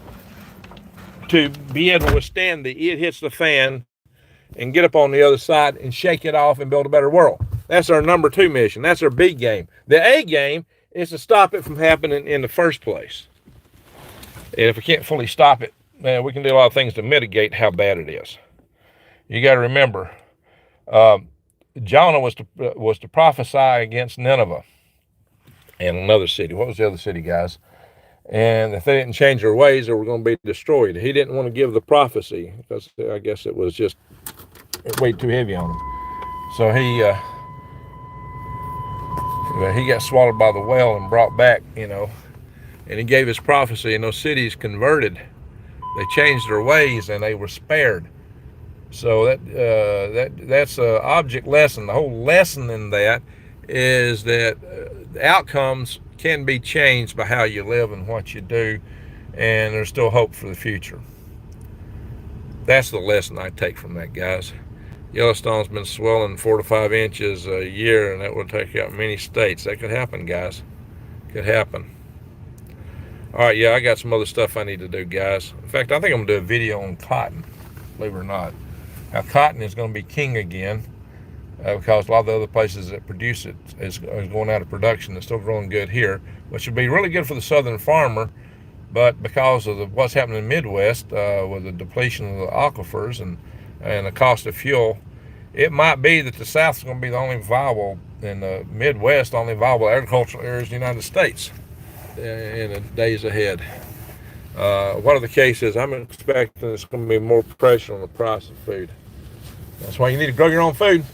to be able to withstand the it hits the fan and get up on the other side and shake it off and build a better world. That's our number 2 mission. That's our big game. The A game is to stop it from happening in the first place. And if we can't fully stop it, man, we can do a lot of things to mitigate how bad it is. You got to remember, Jonah was to prophesy against Nineveh and another city. What was the other city, guys? And if they didn't change their ways, they were going to be destroyed. He didn't want to give the prophecy because I guess it was just way too heavy on him. So he got swallowed by the whale and brought back, and he gave his prophecy, and those cities converted. They changed their ways and they were spared. So that's an object lesson. The whole lesson in that is that the outcomes can be changed by how you live and what you do, and there's still hope for the future. That's the lesson I take from that, guys. Yellowstone's been swelling 4 to 5 inches a year, and that will take out many states. That could happen, guys. Could happen. All right, yeah, I got some other stuff I need to do, guys. In fact, I think I'm going to do a video on cotton, believe it or not. Now, cotton is going to be king again because a lot of the other places that produce it is going out of production. It's still growing good here, which would be really good for the southern farmer. But because of what's happening in the Midwest with the depletion of the aquifers and the cost of fuel, it might be that the South is going to be the only viable, in the Midwest, only viable agricultural areas in the United States in the days ahead. Whatever the case is, I'm expecting there's going to be more pressure on the price of food. That's why you need to grow your own food.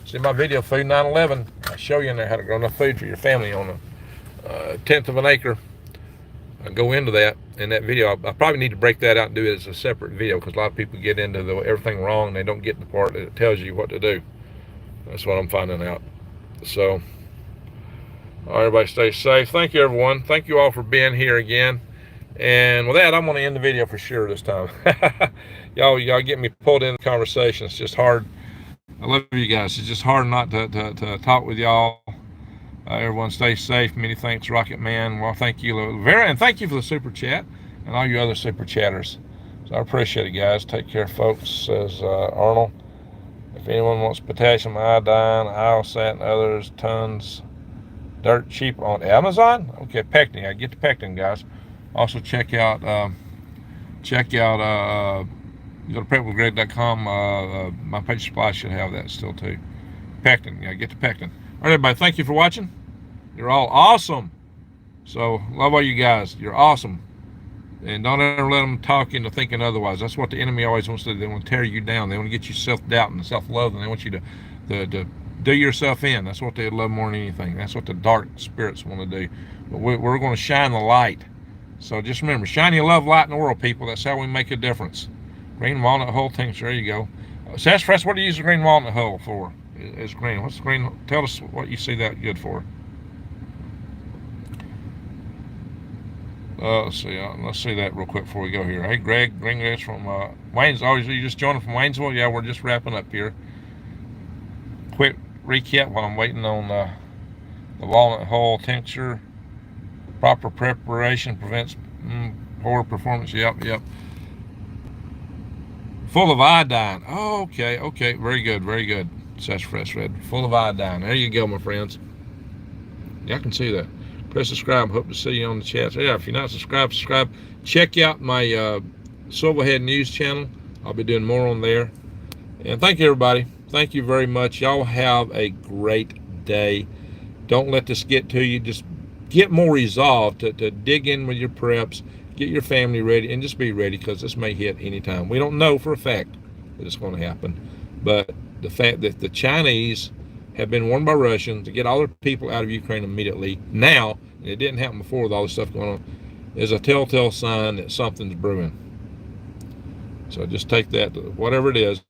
See my video, Food 9/11. I show you in there how to grow enough food for your family on a 1/10 of an acre. I go into that in that video. I probably need to break that out and do it as a separate video because a lot of people get into everything wrong and they don't get the part that tells you what to do. That's what I'm finding out. So, all right, everybody stay safe. Thank you, everyone. Thank you all for being here again. And with that, I'm going to end the video for sure this time. y'all get me pulled in the conversation. It's just hard. I love you guys. It's just hard not to talk with y'all. Everyone stay safe. Many thanks, Rocket Man. Well, thank you, Vera, and thank you for the super chat and all you other super chatters. So I appreciate it, guys. Take care, folks, says Arnold. If anyone wants potassium iodine, Iosat, and others, tons, dirt cheap on Amazon. Okay, pectin. I get the pectin, guys. Also check out you go to prepwithgreg.com. My page supply should have that still too. Pectin, yeah, get the pectin. All right, everybody, thank you for watching. You're all awesome. So love all you guys. You're awesome. And don't ever let them talk into thinking otherwise. That's what the enemy always wants to do. They want to tear you down. They want to get you self-doubt and self-loathing. They want you to do yourself in. That's what they love more than anything. That's what the dark spirits want to do. But we're going to shine the light. So just remember, shine your love light in the world, people. That's how we make a difference. Green walnut hull tincture. There you go. Sassafras, what do you use the green walnut hull for? It's green. What's the green? Tell us what you see that good for. Let's see that real quick before we go here. Hey, Greg, ring this from Wayne's. Always, you just joining from Waynesville? Yeah, we're just wrapping up here. Quick recap while I'm waiting on the walnut hull tincture. Proper preparation prevents poor performance. Yep. Full of iodine. Oh, okay. Very good. Such fresh red. Full of iodine. There you go, my friends. Y'all can see that. Press subscribe. Hope to see you on the chat. Yeah, if you're not subscribed, subscribe. Check out my Silverhead News channel. I'll be doing more on there. And thank you, everybody. Thank you very much. Y'all have a great day. Don't let this get to you. Just get more resolved to dig in with your preps, get your family ready, and just be ready, because this may hit anytime. We don't know for a fact that it's going to happen, but the fact that the Chinese have been warned by Russians to get all their people out of Ukraine immediately now, and it didn't happen before with all this stuff going on, is a telltale sign that something's brewing. So just take that, whatever it is.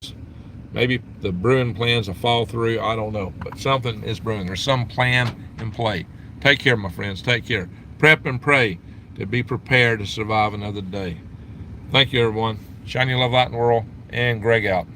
Maybe the brewing plans will fall through. I don't know, but something is brewing. There's some plan in play. Take care, my friends. Take care. Prep and pray to be prepared to survive another day. Thank you, everyone. Shine your love light in the world, and Greg out.